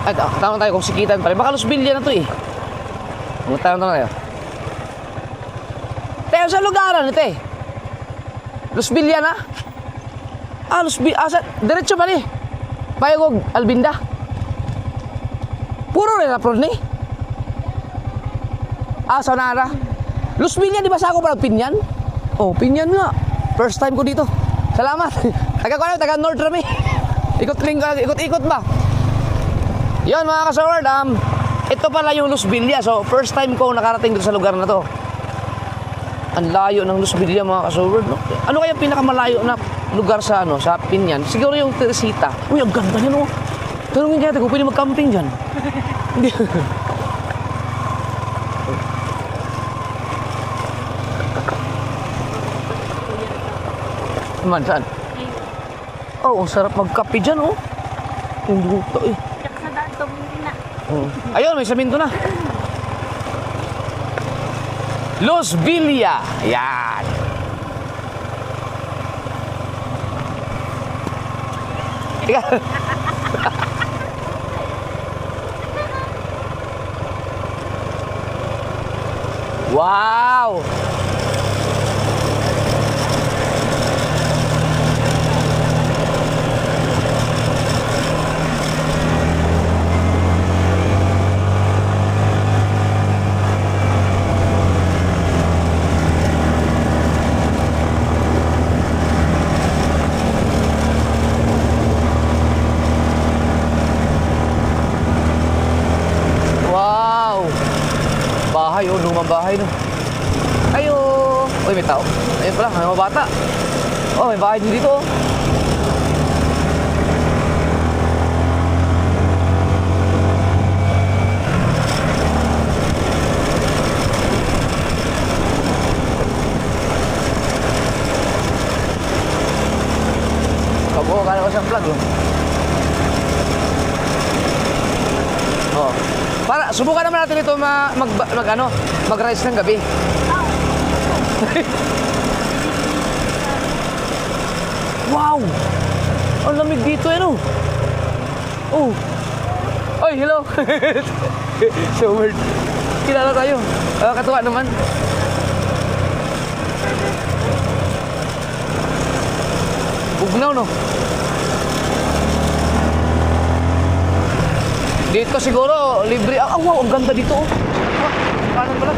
[SPEAKER 1] Ay, tanong tayo kung sikitan pa rin. Baka Los Villa na to eh. Tanong tayo. Tayo sa lugaran ito eh. Los Villa na? Ah, Los Villa. Ah, diretso pa rin. Payagog, Albinda. Puro rin na prod ni. Ah, Sonara. Los Villa, di ba sa ako parang Pinyan? Oh, Pinyan nga. First time ko dito. Salamat. Taga North Rami. Ikot-ikot ba? Yan mga kasaward, ito pala yung Los Villa. So, first time ko nakarating dito sa lugar na to. Ang layo ng Los Villa mga kasaward, no? Ano kaya pinakamalayo na lugar sa ano, sa Pinyan? Siguro yung Teresita. Uy, ang ganda niya, no? Tanungin kaya kung pwede mag-camping dyan. Hindi. Man, saan? Oh, ang sarap magkape dyan, oh. Yung luto, eh.
[SPEAKER 2] Sa daan to, na.
[SPEAKER 1] Oh. Ayun, may saminto na. Los Villa. Yan. Wow. Bahay, oh, lumang bahay, no. Ayo. Uy, may tao. Ayun pala, may mga bata. Oh, may bahay din dito, oh. Kabo, kala ko siyang vlog, oh. Oh. Para subukan naman natin ito mag-rise ng gabi. Wow! Ang lamig dito, ano? Oh. Oy, hello. So weird. Kilala tayo. Katuwa naman. Bugnaw, no? Dito siguro, libre. Ah, wow, ang ganda dito, oh. Ah, kanan pala.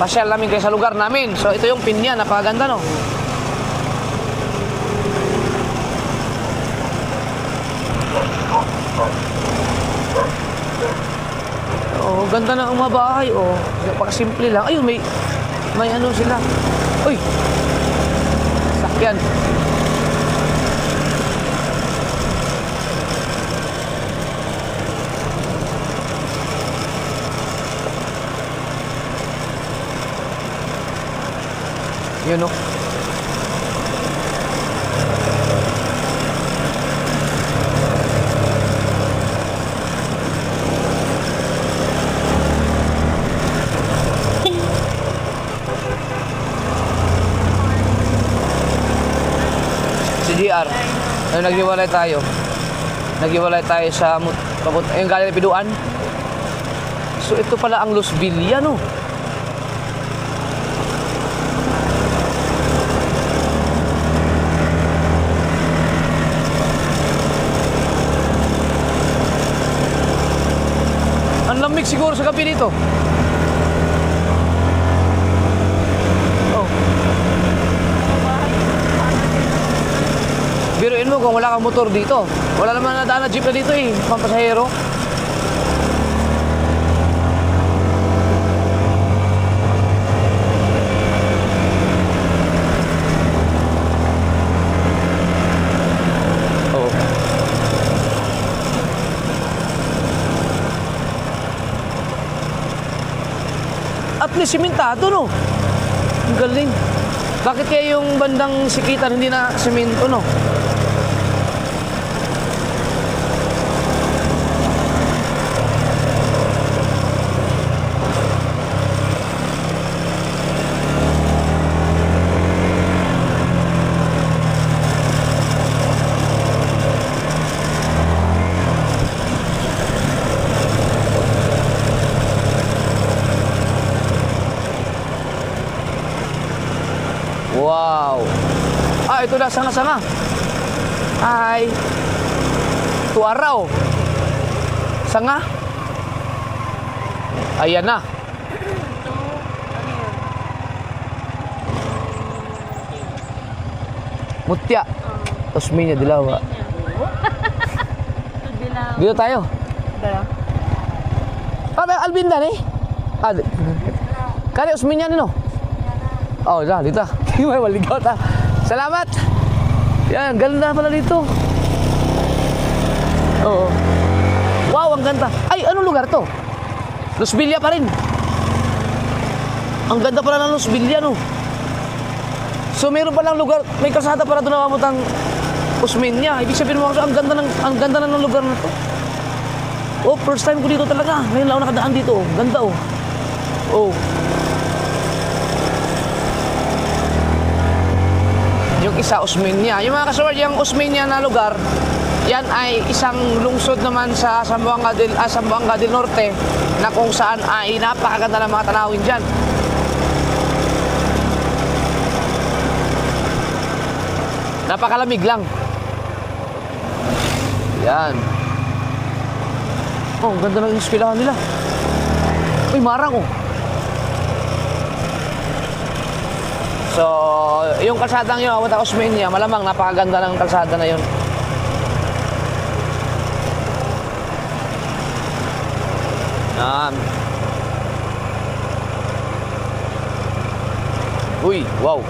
[SPEAKER 1] Pasyal namin kayo sa lugar namin. So, ito yung Pinyan. Napakaganda, no? Oh, ganda na ang mga bahay, oh. Napakasimple lang. Ayun, may ano sila. Uy! Sakyan. Yun, oh. si GR. Nung naghiwalay tayo. Naghiwalay tayo sa yung galing na Piduan. So ito pala ang Los Villa, no? Ang lamig siguro sa gabi dito. Oh. Biruin mo kung wala kang motor dito. Wala naman nadaan na jeep na dito eh, pampasahero. Oh. At least simentado, no? Ang galing. Bakit kaya yung bandang sikitan hindi na semento, no? Wow. Ah, ito na, sanga-sanga. Ay. Tuaraw. Sanga. Ayan na. Mutya. Osminya, Dilawa. Dito tayo. Ah, Albinda ni? Ah, kali Osminya ni no? Oh, dito. May maligaw ta. Salamat. Yan, ganda pala dito. Oo. Wow, ang ganda. Ay, anong lugar to? Los Villa pa rin. Ang ganda pala ng Los Villa, no? So, meron palang lugar, may kalsada para doon namamot ang Osmeña. Ibig sabihin mo, ang ganda na ng lugar na to. Oh, first time ko dito talaga. Ngayon lang ako nakadaan dito. Oh. Ganda, oh. Oh. Yung isa, Osmeña. Yung mga kasawad, yung Osmeña na lugar, yan ay isang lungsod naman sa Zamboanga del Norte na kung saan ay napakaganda ng mga tanawin dyan. Napakalamig lang. Yan. Oh, ang ganda ng eskwelahan nila. Uy, marang oh. So, yung kalsadang yun, Awata Osmeña, malamang napakaganda ng kalsada na yun. Yan. Uy, wow.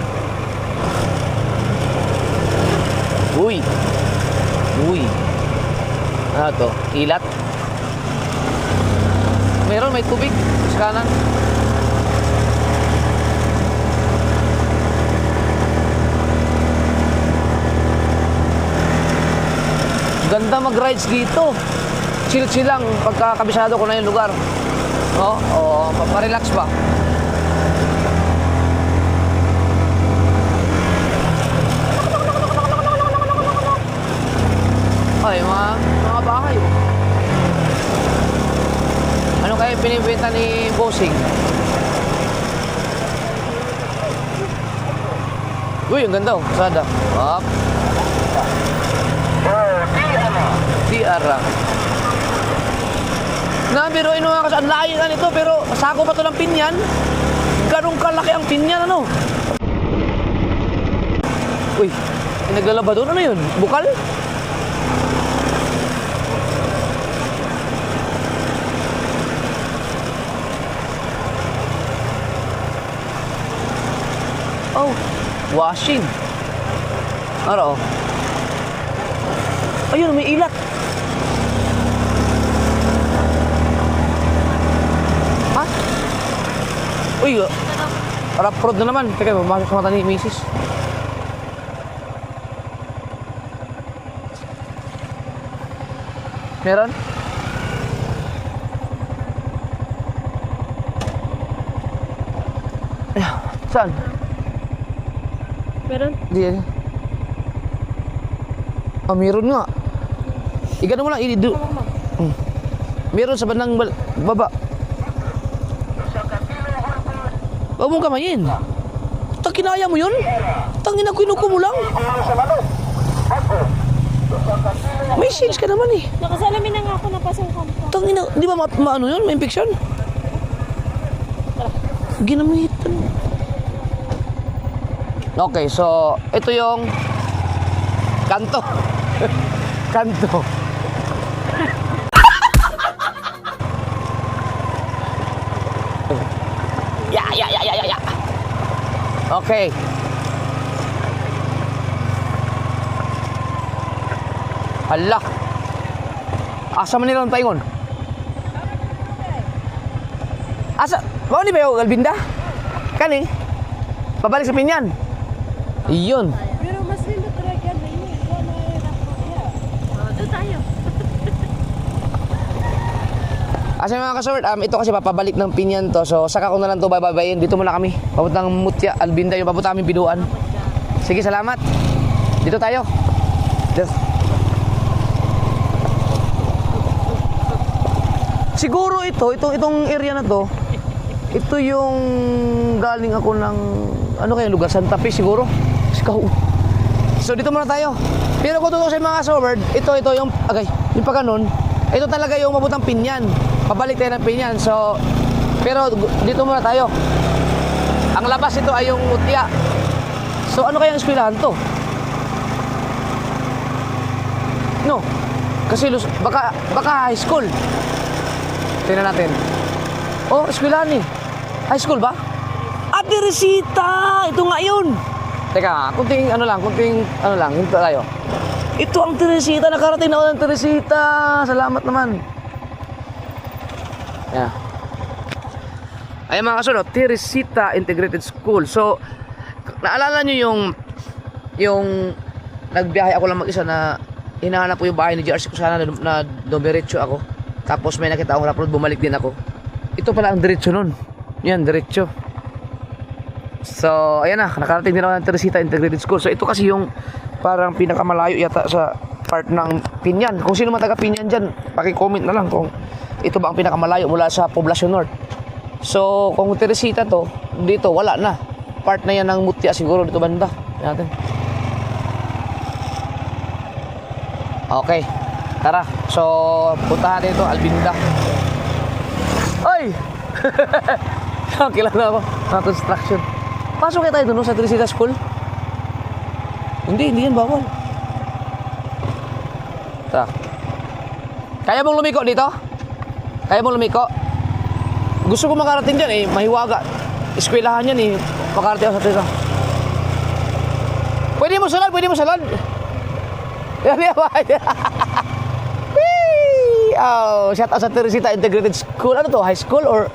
[SPEAKER 1] Uy. Uy. Ano to? Ilat? Meron, may tubig sa kanan. Ganda mag-rides dito. Chill-chill lang pagka kabisado ko na yung lugar. No? O, paparelax ba? Ay, mga bahay. Ano kaya pinibenta ni Bossing? Uy, ang ganda oh. Sada. Up. Tiara. Nabiruin mo mga kasaan, layo na nito pero sako pa ito ng pinyan. Ganong kalaki ang pinyan, ano? Uy, naglalaba doon, ano yun? Bukal? Oh, washing. Ano? Ayun, may ilat. Ha? Uy, rough road na naman. Teka, mamasok sa mata ni Mrs. Meron? Ay, saan?
[SPEAKER 2] Meron?
[SPEAKER 1] Diyan. Ah, meron nga. Igano mo lang, meron sa bandang baba. Huwag mong kamayin. Kinaya mo yun? Tangina, kinuko mo lang. May sales ka naman eh.
[SPEAKER 2] Nakasalamin na nga ako, napasang kampo.
[SPEAKER 1] Tangina, di ba maano yun? May infection? Ginamitan. Okay, so ito yung kanto. Kanto. Ya. Okay. Hala. Asa man nilang taingon? Asa? Mau ni ba yung Albinda? Kani? Pabalik sa Pinyan? Iyon.
[SPEAKER 2] Pero mas lindo talaga yan. May yun. Ikaw na yun ako. Doon tayo.
[SPEAKER 1] Asa mga kasort, ito kasi papabalik ng Pinyan to. So saka ko na lang to bababayin. Dito muna kami. Papuntang Mutya, Albinda, yung papunta kami biduan. Sige, salamat. Dito tayo. Siguro itong area na to, ito yung galing ako ng, ano kaya lugar? Santa Fe siguro? So dito muna tayo. Pero kung totoo sa mga soberd, ito yung, okay, yung pag ganun, ito talaga yung mabutang Pinyan. Pabalik tayo ng Pinyan. So, pero dito muna tayo. Ang labas ito ay yung Mutya. So ano kaya ang eskwelahan to? No. Kasi baka high school. Tingnan natin. Oh, eskwelahan eh. High school ba? At Teresita! Ito nga yun. Teka, kunting ano lang, hinto tayo. Ito ang Teresita, nakarating na ako ng Teresita. Salamat naman. Yeah. Ayan mga kasunod, Teresita Integrated School. So, naalala nyo yung nagbiyahe ako lang mag-isa na hinahanap ko yung bahay ni JRC Kusana na dumiretso ako. Tapos may nakita akong road, bumalik din ako. Ito pala ang diretso nun. Yan, diretso. So, ayan na, nakarating din ako ng Teresita Integrated School. So, ito kasi yung parang pinakamalayo yata sa part ng Pinyan. Kung sino man taga Pinyan dyan, paki-comment na lang kung ito ba ang pinakamalayo mula sa Poblacion North. So, kung Teresita to, dito wala na. Part na yan ng Mutya siguro dito banda. Tingnan natin. Okay. Tara. So, punta natin ito, Albinda. Oy! Kilala ako. Mga construction. Pasok tayo doon sa Teresita School. Hindi yan bawal. Tara. Kaya mong lumiko dito? Kaya mong lumiko? Gusto ko makarating dyan eh. Mahiwaga. Eskwelahan yan eh. Makarating ako sa Teresita. Pwede mo salad. Yan. Oh, shout out sa Teresita Integrated School. Ano to? High school or?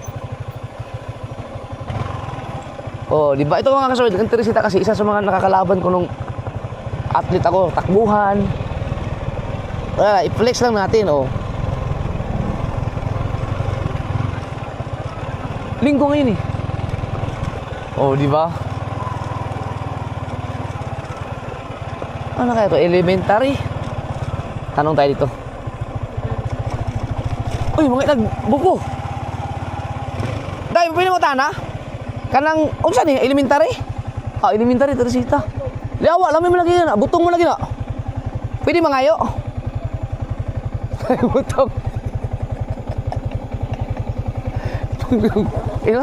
[SPEAKER 1] Oh, di ba? Ito mga kasunod, ang Teresita kasi isa sa mga nakakalaban ko nung athlete ako, takbuhan. I-flex lang natin, oh. Linggo ngayon eh. Oh, di ba? Ano kaya to? Elementary? Tanong tayo dito. Uy, mga nagbuko. Dahil, pwede mo tana? Kanang, unsa ni? Elementary? Ah, elementary, Teresita. Liawa, lami mo lagi na. Butong mo lagi na. Pwede mangayo. Butong. Ina?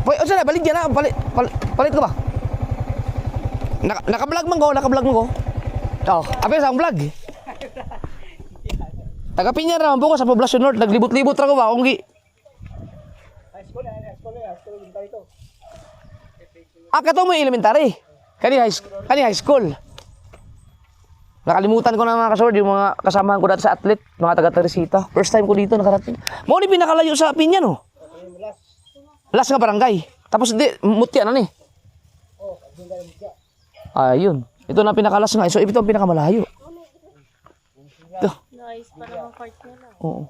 [SPEAKER 1] Unsa na? Balik dyan na. Palit ko ba? Naka-vlog man ko. Oh, apa sa vlog? Taga Pinyan naman po ko sa Poblacion North. Naglibot-libot ra ko ba? Kung gi... High school ito. Kato mo yung elementary. Kani high school. Nakalimutan ko na mga kasord, yung mga kasamahan ko dati sa athlete, mga taga Teresita. First time ko dito nakarating. Mo ni pinakalayo sa Pinyan, oh. Last nga barangay. Tapos di, Mutya na ni. Ayun. Ito na pinakalas nga. So, ito ang pinakamalayo. Ito.
[SPEAKER 2] Nice, parang ang part na lang.
[SPEAKER 1] Oo.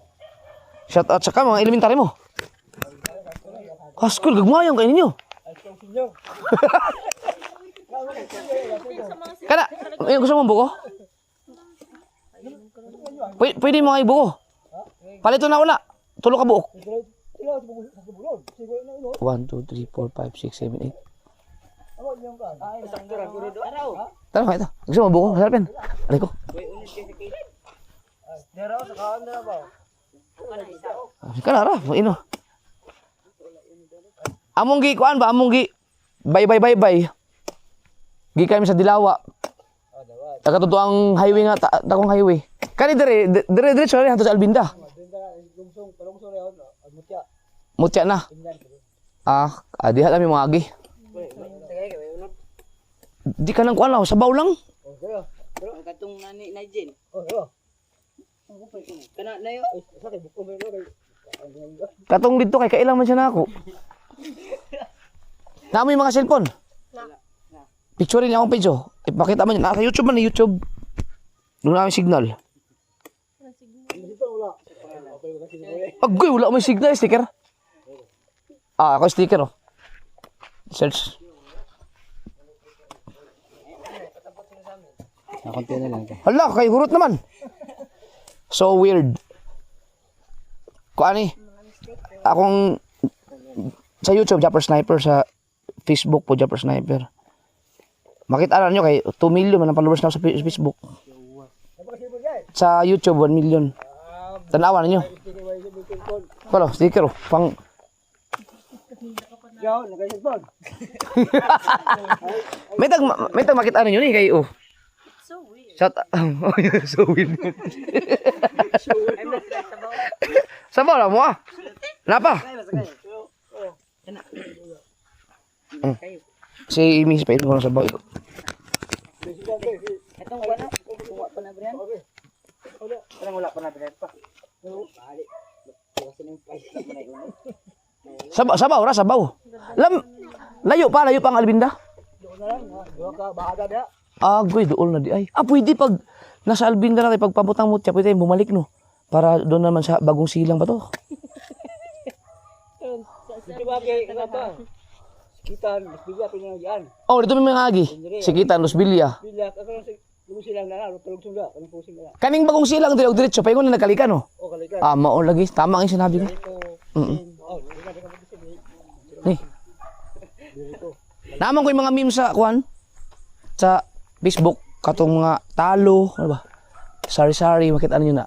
[SPEAKER 1] Shout out sa ka, mga elementary mo. School, gagmayang kayo ninyo. Kana, yung gusto mong buko? Pwede mo nga ibuo. Palito na wala. Tulo ka buok. 1, 2, 3, 4, 5, 6, 7, 8. Tara ka ito. Gusto mo buo? Harapin. Aray ko. Kanara, ino. Among gi kuan ba? Among gi bye. Gi kami sa Dilawa. Nakatuto ang highway nga, takong highway. Kani diretso rin hanto sa Albinda. Mutya na. Diha kami mga agi. Di ka nang kuan lang, sabaw lang.
[SPEAKER 4] Katong nani na Jen. Kana na yo.
[SPEAKER 1] Katong dito kay kailan man siya na ako. Naamoy mga cellphone. Picture niya akong page oh. Ipakita man yun. Sa YouTube man, YouTube. Doon namin signal. Agoy, wala may signal. Sticker. Ako sticker oh. Search.
[SPEAKER 4] Nakonti na lang.
[SPEAKER 1] Hala, kay hurot naman. So weird. Kuani? Akong sa YouTube, Japper Sniper. Sa Facebook po, Japper Sniper. Makita na nyo kay 2 million man ang followers na ako sa Facebook. Sa YouTube, 1 million. Tanawa na nyo. Wala, sticker oh. Pang... may tag makita na nyo ni kay oh.
[SPEAKER 2] So weird.
[SPEAKER 1] Shut up. So weird. Sabaw lang mo ah. Napa? Si Miss pa ito ko ng sabaw ito.
[SPEAKER 4] Etong wala. Kuha pa na brian. Parang wala pa na brian pa. Bali. Kasi nang paisa pa na yun.
[SPEAKER 1] Sabaw ra, sabaw. Layo pa ang Albinda. Agoy, doon na di ay. Pwede pag nasa Albinda na tayo, pag pabutang mo, pwede tayong bumalik no. Para doon naman sa Bagong Silang ba to?
[SPEAKER 4] Kitan, bisbilya pinangyan.
[SPEAKER 1] Oh, dito may mga agi. Sikitan, Los Villa.
[SPEAKER 4] Bilya ako sa silang na tulog sunda, kanang pusing na.
[SPEAKER 1] Kaning Bagong Silang dito diretso, paingon na nagkalikan no.
[SPEAKER 4] O kalikan.
[SPEAKER 1] Mao lagi, tama ang sinabi ko. Ni. Naman ko yung mga memes sa kuan sa Facebook katong mga talo, ano ba? Sari-sari, makita niyo na.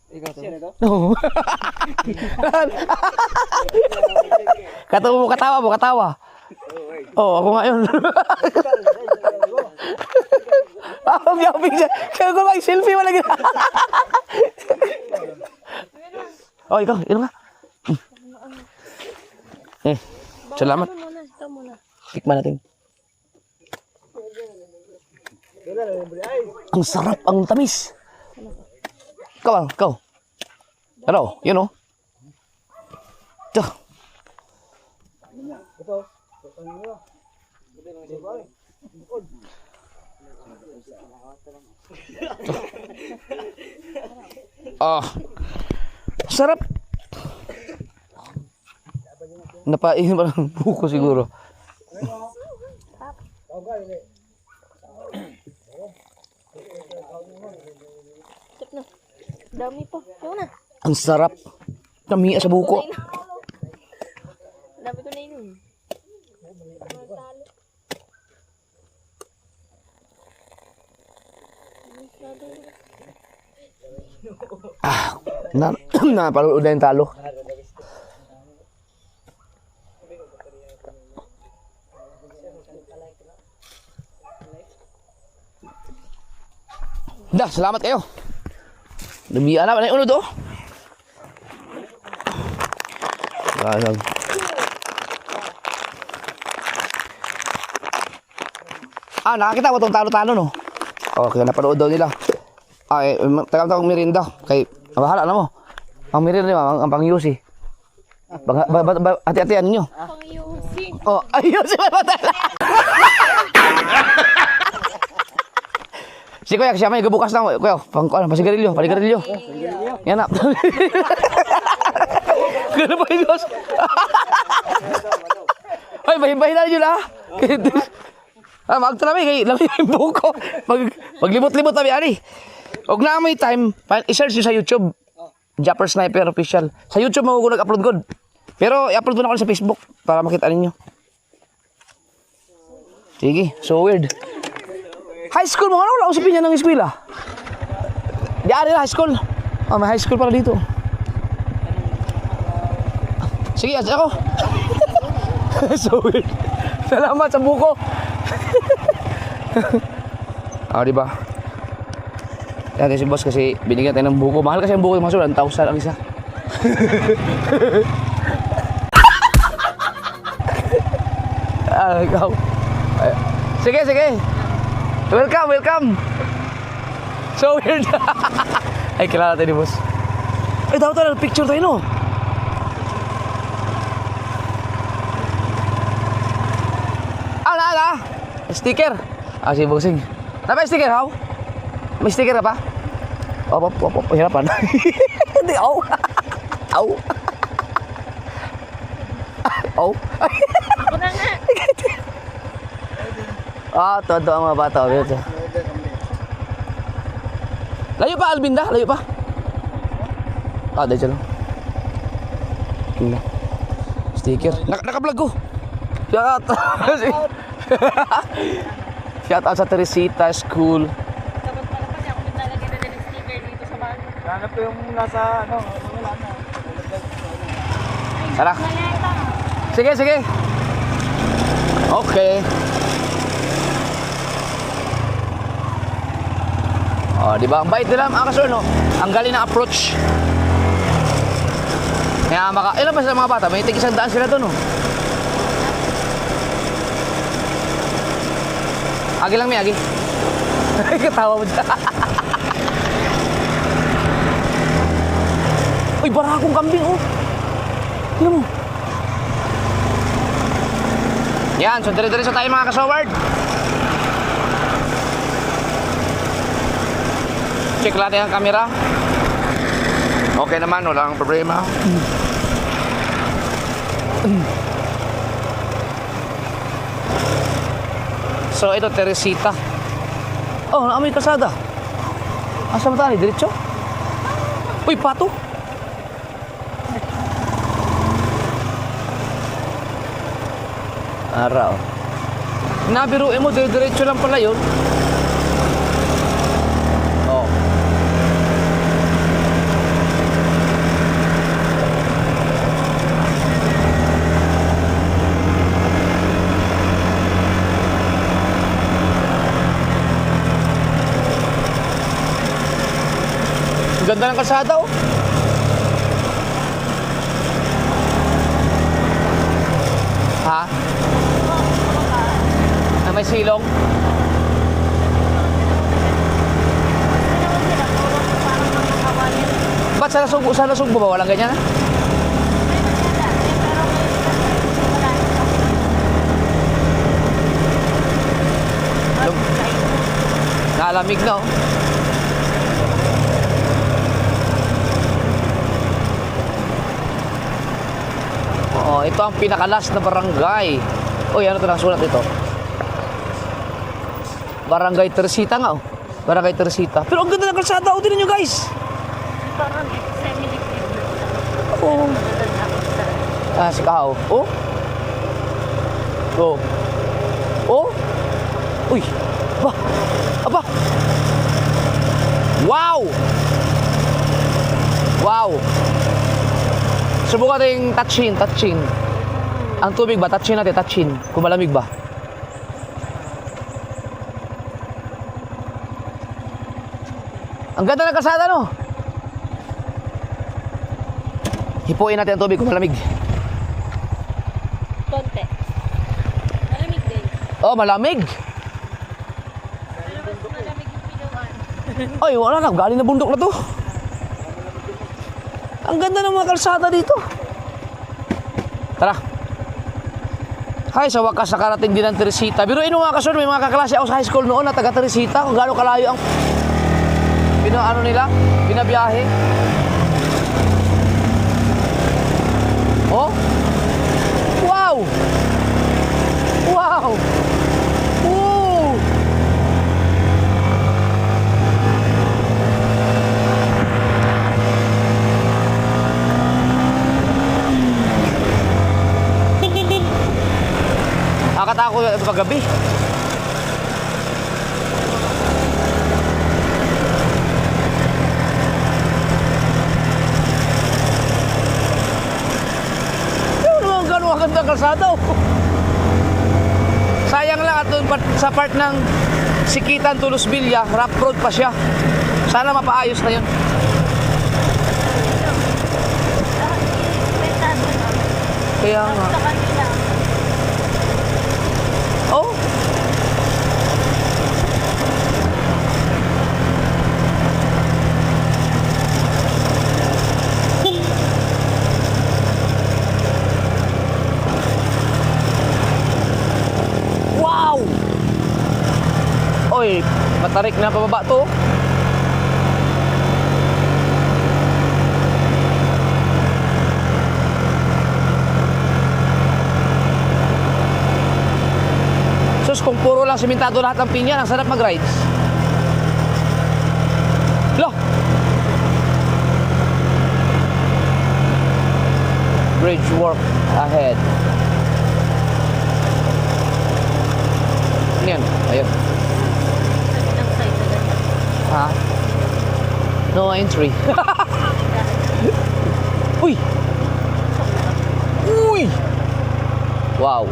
[SPEAKER 4] Ikaw to.
[SPEAKER 1] No. Katawa mo, katawa. Oh, ako nga yun. Biyaping siya. Kaya ko mag-selfie mo lagi. Oh, ikaw nga. Salamat.
[SPEAKER 2] Ito muna.
[SPEAKER 1] Tikman natin. Ang sarap, ang tamis. Ikaw. Hello, yun oh. Ito. Sarap. Napain pa ng buko siguro.
[SPEAKER 2] Tip na. Dami pa. Ito na.
[SPEAKER 1] Ang sarap. Namiya sa buko.
[SPEAKER 2] Dami ko na yun.
[SPEAKER 1] Napanood na yung talo. Salamat kayo. Lumiya na, wala yung unod oh. Nakakita ko itong talo-talo no. Okay, napanood daw nila. Tagang merinda. Kay, bahala na mo. Ang merinda nyo, ang pang-yusi. Hati-hatian nyo.
[SPEAKER 2] Pang-yusi.
[SPEAKER 1] Yusi ba matala? Si Kuya, siya may gabukas na mo. Kuya, pasigarilyo. Yan na. Gano'n pa yung Diyos. Ay, bahin-bahin na nyo na. Magtanami, kay lamig yung buko. Maglimot-limot na ani. Og na may time, i-search nyo sa YouTube. Japper Sniper Official. Sa YouTube mo ko nag-upload god. Pero i-upload mo na ako sa Facebook para makita ninyo. Sige, so weird. High school mo, ano wala usapin niya ng eskwela? Di ari na high school. Oh, may high school para dito. Sige, asa ako. So weird. Salamat sa buko. Di ba? Yan si boss kasi binigyan tayo ng buko. Mahal kasi ang buko, mga 1,000 ang isa. Ikaw. Sige, sige. Welcome, welcome. So weird. Ay, kilala tayo ni boss. Ay, dapat tayo picture tayo, no? Ala. Sticker. Si bossing. Dapat sticker, how? May sticker ka pa? Op, hirapan. Hindi, au. Au. Au.
[SPEAKER 2] Ako na nga.
[SPEAKER 1] Todo ang mga bata. Layo pa, Albinda? Layo pa? Dahil lang. Sticker. Naka-vlog ko. Shout out. Shout out sa Teresita School.
[SPEAKER 2] Dapat pala pa niya ako naglalagay na din ng sticker dito sa bahay.
[SPEAKER 4] Hanap ko yung nasa, wala na.
[SPEAKER 1] Tara. Sige, sige. Okay. Di ba? Ang bait nila mga kasol, no? Ang galing na approach. Kaya ilan ba sila mga bata? May tig-100 sila doon, no? Agi lang, may agi. Katawa mo dyan. Uy, barakong kambing, oh. Tignan mo. Yan, so dire-diretso tayo mga kasoward. Check natin ang camera. Okay naman, walang problema. So ito, Teresita. Oh, naamoy kalsada. Asa mo tayo? Diretso? Uy, pato. Araw. Nabiruin mo, diretso lang pala yun. Oh. Ganda ng kalsada, oh. Ha? Na may silong? Ba't sa Nasugbo ba? Walang ganyan, ha? Nalamig na, oh. Oh, ito ang pinakalas na barangay. Uy, ano ito nasulat ito? Barangay Teresita nga, oh. Barangay Teresita. Pero ang ganda ng kalsada, oh. Tignan nyo, guys.
[SPEAKER 2] Parang semi-liquid.
[SPEAKER 1] Oh. Si Kahaw. Oh. Oh. Oh. Uy. Aba. Aba. Wow. Wow. Subukan natin touchin. Ang tubig ba? Touchin natin, touchin. Kung malamig ba? Ang ganda ng kalsada, no? Hipuin natin ang tubig kung malamig.
[SPEAKER 2] Konti. Malamig din.
[SPEAKER 1] Oh, malamig.
[SPEAKER 2] Pero mas malamig yung pinuan.
[SPEAKER 1] Ay, wala na. Galing na bundok na to. Ang ganda ng mga kalsada dito. Tara. Hay, sa wakas nakarating din ng Teresita. Biruin mo mga kasur, may mga kaklase ako sa high school noon na taga Teresita. Kung gaano kalayo ang binabiyahe. Oh. Wow. Wow. Ooh. pagabi. Yun ang gano'ng maganda kalsada. Sayang lang at sa part ng Sikitan, Tulos Villa, rough road pa siya. Sana mapaayos na yun. Kaya nga.
[SPEAKER 2] Sa kanila.
[SPEAKER 1] Oh. Wow! Oy, matarik na pababa to. Sus, kung puro lang simentado lahat ng pinya, ang sarap mag-rides. Loh! Bridge work ahead. Ano yan? Ayun.
[SPEAKER 2] Kabilang side na ganyan.
[SPEAKER 1] Ha? No entry. Uy! Uy! Wow.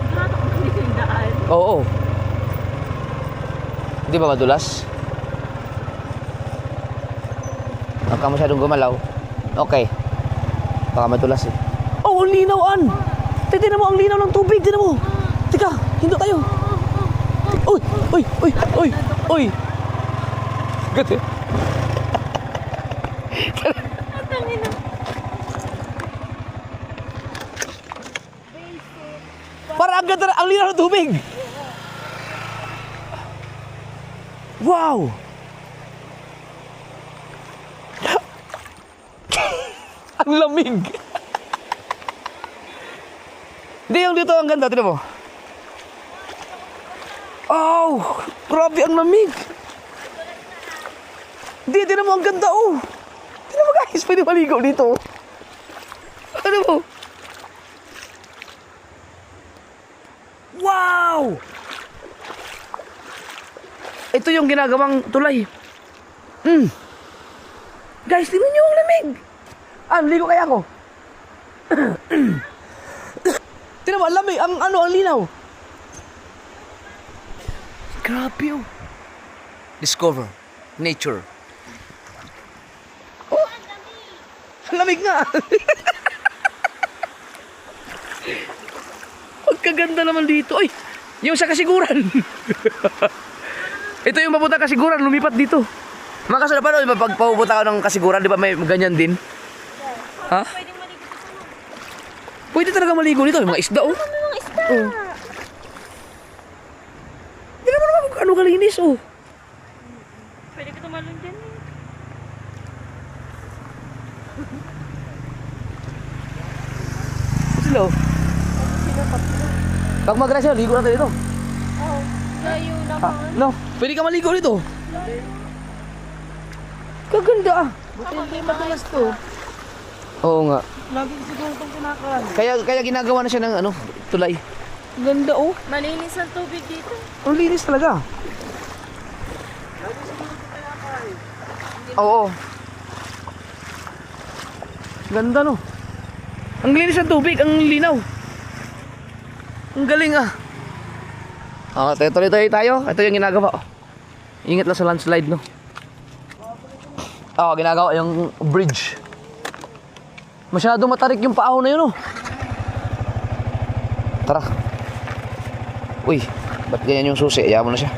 [SPEAKER 2] Sigurado kung hindi yung daan.
[SPEAKER 1] Oo. Hindi ba madulas? Huwag ka masyadong gumalaw. Okay. Baka madulas eh. Oh, ang linaw, An! Tignan mo, ang linaw ng tubig. Tignan mo. Tika, hinto tayo. Uy! Uy! Uy! Uy! Uy! Gat eh. Para ang ganda, ang linaw ng tubig. Wow! Ang lamig. Hindi, yung dito ang ganda. Tignan mo. Oh! Grabe, ang lamig. Hindi, tignan mo, ang ganda, oh. Tignan mo, guys. Pwede maligo dito. Tignan mo. Wow! Ito yung ginagawang tulay. Guys, tingnan nyo ang lamig. Ah, ligo kaya ako. Tingnan mo, ang lamig. Ang linaw. Grabe oh. Discover. Nature. Oh! Ang lamig nga. Pagkaganda naman dito. Ay! Yung sa Kasiguran. Ito yung papunta Kasiguran. Lumipat dito. Mga kasunod pa no, pag papupunta ka ng Kasiguran, di ba may ganyan din? Ha?
[SPEAKER 2] Pwedeng maligo dito.
[SPEAKER 1] Pwede talaga maligo dito. Yung mga isda oh.
[SPEAKER 2] Ano mga isda?
[SPEAKER 1] Oh. Hindi naman naman kung ano kalinis oh.
[SPEAKER 2] Pwede ka tumalon dyan eh.
[SPEAKER 1] Sila oh. Pag mag-rest ligo natin dito.
[SPEAKER 2] Oo. Layo
[SPEAKER 1] Ha?
[SPEAKER 2] naman.
[SPEAKER 1] No? Pwede ka maligo dito. Kaganda ah.
[SPEAKER 4] Buti hindi madalas to.
[SPEAKER 1] Oo nga.
[SPEAKER 4] Lagi siguro itong kinakain.
[SPEAKER 1] Kaya ginagawa na siya ng ano, tulay. Ganda oh.
[SPEAKER 2] Malinis ang tubig dito.
[SPEAKER 1] Ang linis talaga. Oo. Ganda no. Ang linis ng tubig, ang linaw. Ang galing ah. Tuloy-tuloy tayo. Ito yung ginagawa. Ingat lang sa landslide no. Ginagawa yung bridge. Masyado matarik yung paaw na yun oh. Tara. Uy, ba't ganyan yung susi? Ayaw mo na siya.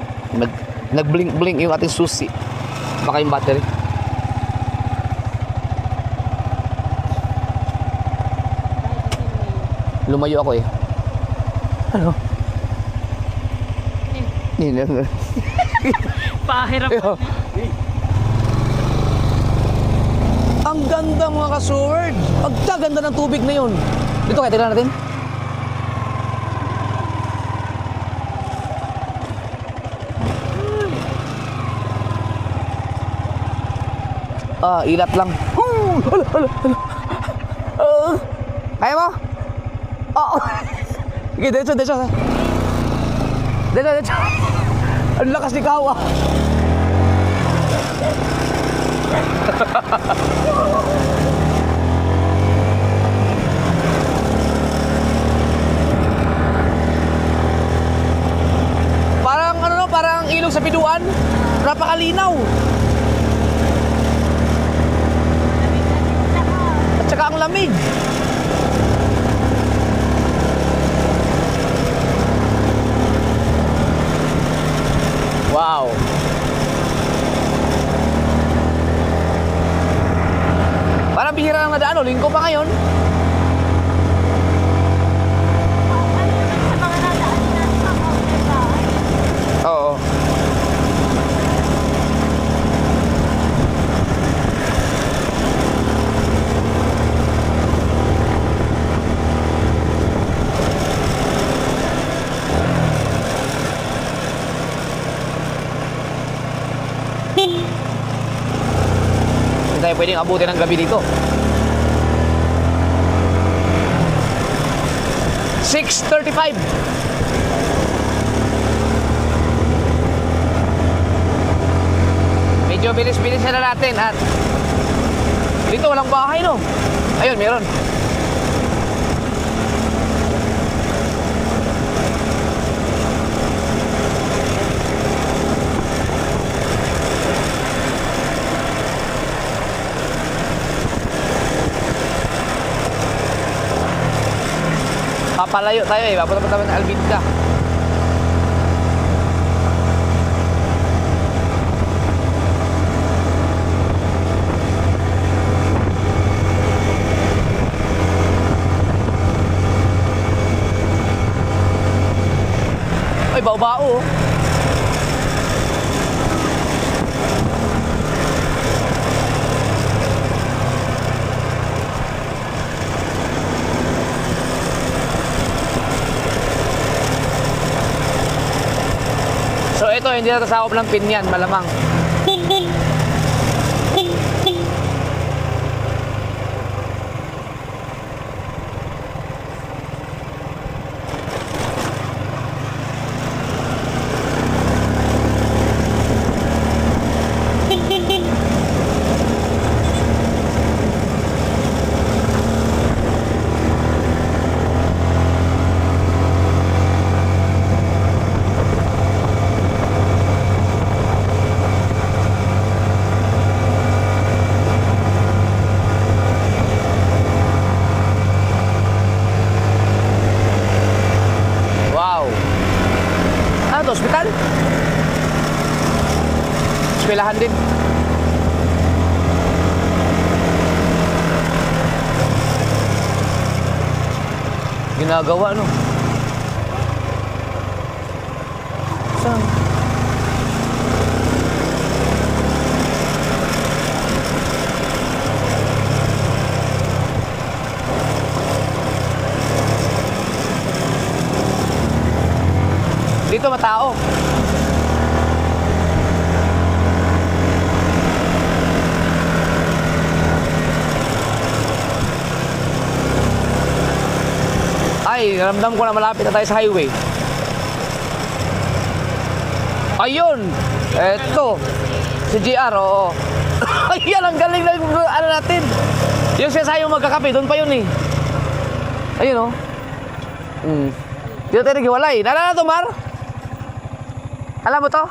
[SPEAKER 1] Nag-blink-blink yung ating susi. Baka yung battery. Lumayo ako eh. Ano? Hindi.
[SPEAKER 2] Pahirap.
[SPEAKER 1] Ang ganda mga ka-sword. Ang ganda ng tubig na yun. Dito kaya tignan natin. Ilat lang. Kaya mo? Oh! Sige, diretso. Diretso. Ang lakas ni Kawa. Parang ilog sa Biduan. Napakalinaw. At saka ang lamig. Wow. Parang bihira lang nadaan, linggo pa ngayon. Oo. Hindi tayo pwedeng abutin ng gabi dito. 6:35. Medyo bilis-bilis na natin at dito walang bahay, no? Ayun, meron. Papalayo tayo eh. Papunta pa tayo ng Albinca. Ay, bao-bao. So ito, hindi na tasakop ng pinyan, malamang. Hospital? Eskwelahan din. Ginagawa, no? Saan? Dito matao. Ay, naramdam ko na malapit na tayo sa highway. Ayun! Eto. Si GR, oo. Ayan, ang galing na ano natin. Yung sasayong magkakape, doon pa yun eh. Ayun, oh. Dito tayo naghiwalay. Naalala to, Mar? Alam mo to?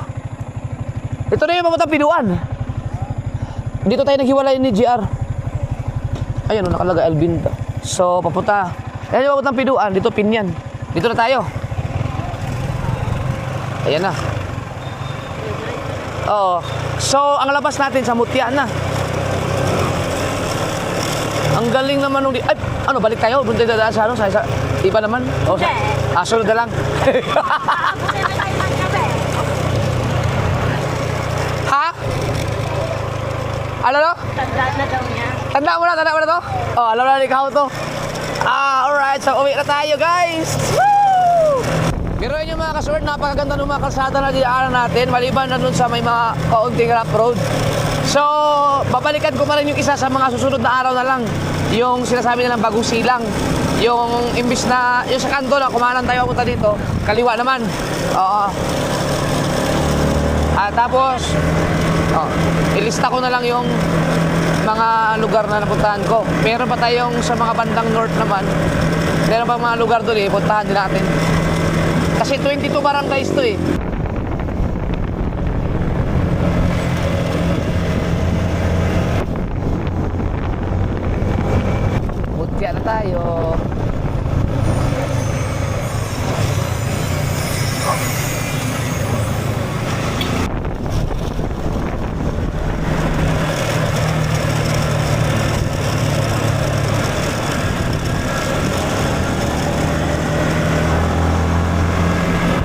[SPEAKER 1] Ito na yung papuntang Biduan. Dito tayo naghiwalay ni GR. Ayun, nakalagay Albinca. So, papunta. Ayan yung papuntang Biduan. Dito, Pinyan. Dito na tayo. Ayan na. Oo. So, ang labas natin sa Mutya na. Ang galing naman nung... Ay, ano, balik tayo? Doon tayo dadaan sa ano? Sa iba naman? O, sunod na lang. Ha? Ano no?
[SPEAKER 2] Tanda na daw niya.
[SPEAKER 1] Tanda mo na to? Oh, alam na ni Kao to. Alright. So, uwi na tayo, guys. Woo! Pero yun yung mga kasword, napakaganda ng mga kalsada na dinaanan natin, maliban na dun sa may mga kaunting rough road. So, babalikan ko pa rin yung isa sa mga susunod na araw na lang, yung sinasabi nilang Bagong Silang. Yung imbis na, yung sa kanto na kumanan tayo punta dito, kaliwa naman. Oo. Tapos, ilista ko na lang yung mga lugar na napuntahan ko. Meron pa tayong sa mga bandang north naman. Meron pa mga lugar doon puntahan din natin. Kasi 22 barangays to eh. Kaya na tayo.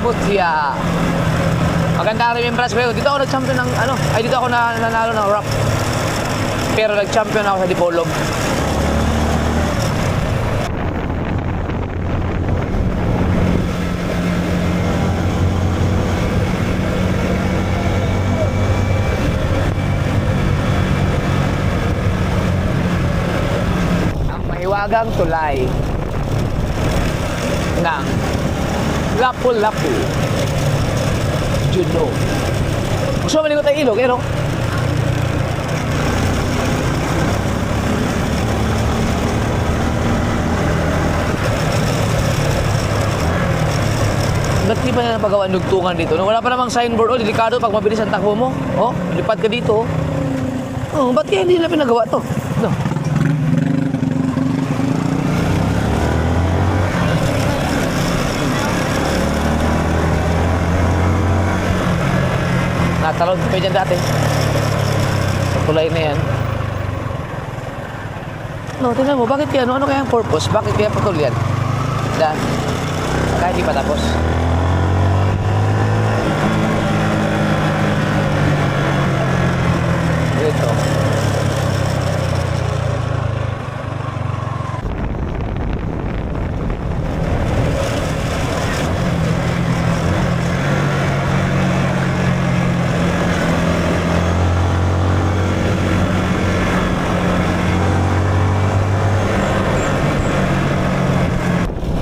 [SPEAKER 1] Butya. Maganda ang remembrance ko. Dito ako nag-champion ng dito ako nanalo ng rap. Pero nag-champion ako sa Dipolog. Mahiwagang tulay ng Lapu-Lapu, Juno. Gusto mo malingot ang ilog, no? Ba't di pa na napagawa ang dugtungan dito? Wala pa namang signboard. Delikado pag mabilis ang takbo mo. Lipad ka dito. Ba't kaya hindi nila pinagawa to? No. Natalon pa dyan dati. Tulay na yan. Tingnan mo, bakit kaya? Ano kaya ang purpose? Bakit kaya patol yan? Kahit di pa tapos. Dito.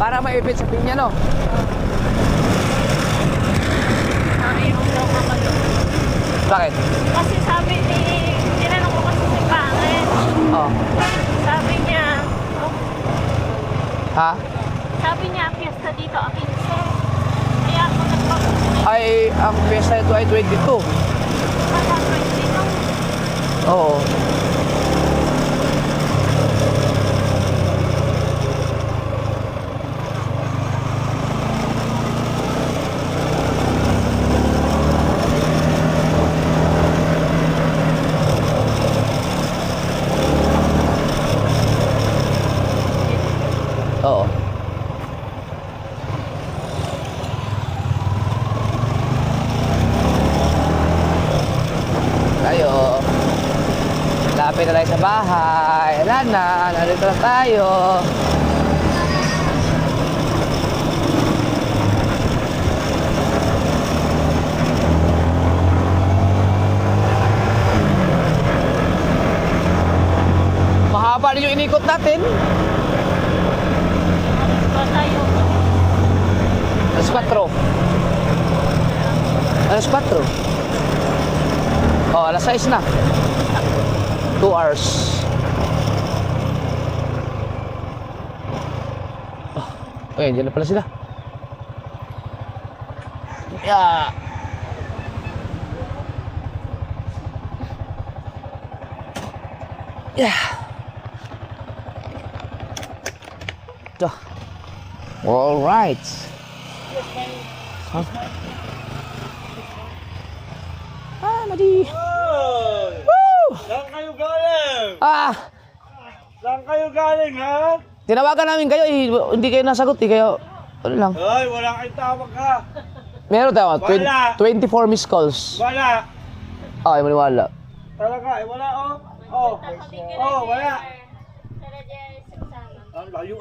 [SPEAKER 1] Para maipit sa pinya, no?
[SPEAKER 2] Ayaw daw ako doon.
[SPEAKER 1] Bakit?
[SPEAKER 2] Kasi sabi ni, tinanong ko kasi si Pangit. Sabi niya,
[SPEAKER 1] Ha?
[SPEAKER 2] sabi niya, piyesta dito, 15. Kaya ako nagpapagod.
[SPEAKER 1] Ay, ang piyesta ito ay 22.
[SPEAKER 2] Baka 22.
[SPEAKER 1] Oo. Oo. Tayo. Lapit na tayo sa bahay. Wala na. Nandito na tayo. Mahaba rin yung inikot natin.
[SPEAKER 2] Ba tayo?
[SPEAKER 1] Alas 4. Alas 4. Alas 6 na. 2 hours. Diyan na pala sila. Yeah. Yeah. All right. Huh? Madi. Woo!
[SPEAKER 3] Saan kayo galing? Saan kayo galing, ha?
[SPEAKER 1] Tinawagan namin kayo, hindi kayo nasagot, kayo, ano lang.
[SPEAKER 3] Ay, wala kayong tawag, ha?
[SPEAKER 1] Meron tayo,
[SPEAKER 3] Wala.
[SPEAKER 1] 24 missed calls.
[SPEAKER 3] Wala.
[SPEAKER 1] Ay, maniwala.
[SPEAKER 3] Talaga, wala, wala.
[SPEAKER 2] Tara, Jess, kasama.
[SPEAKER 3] Ang layo,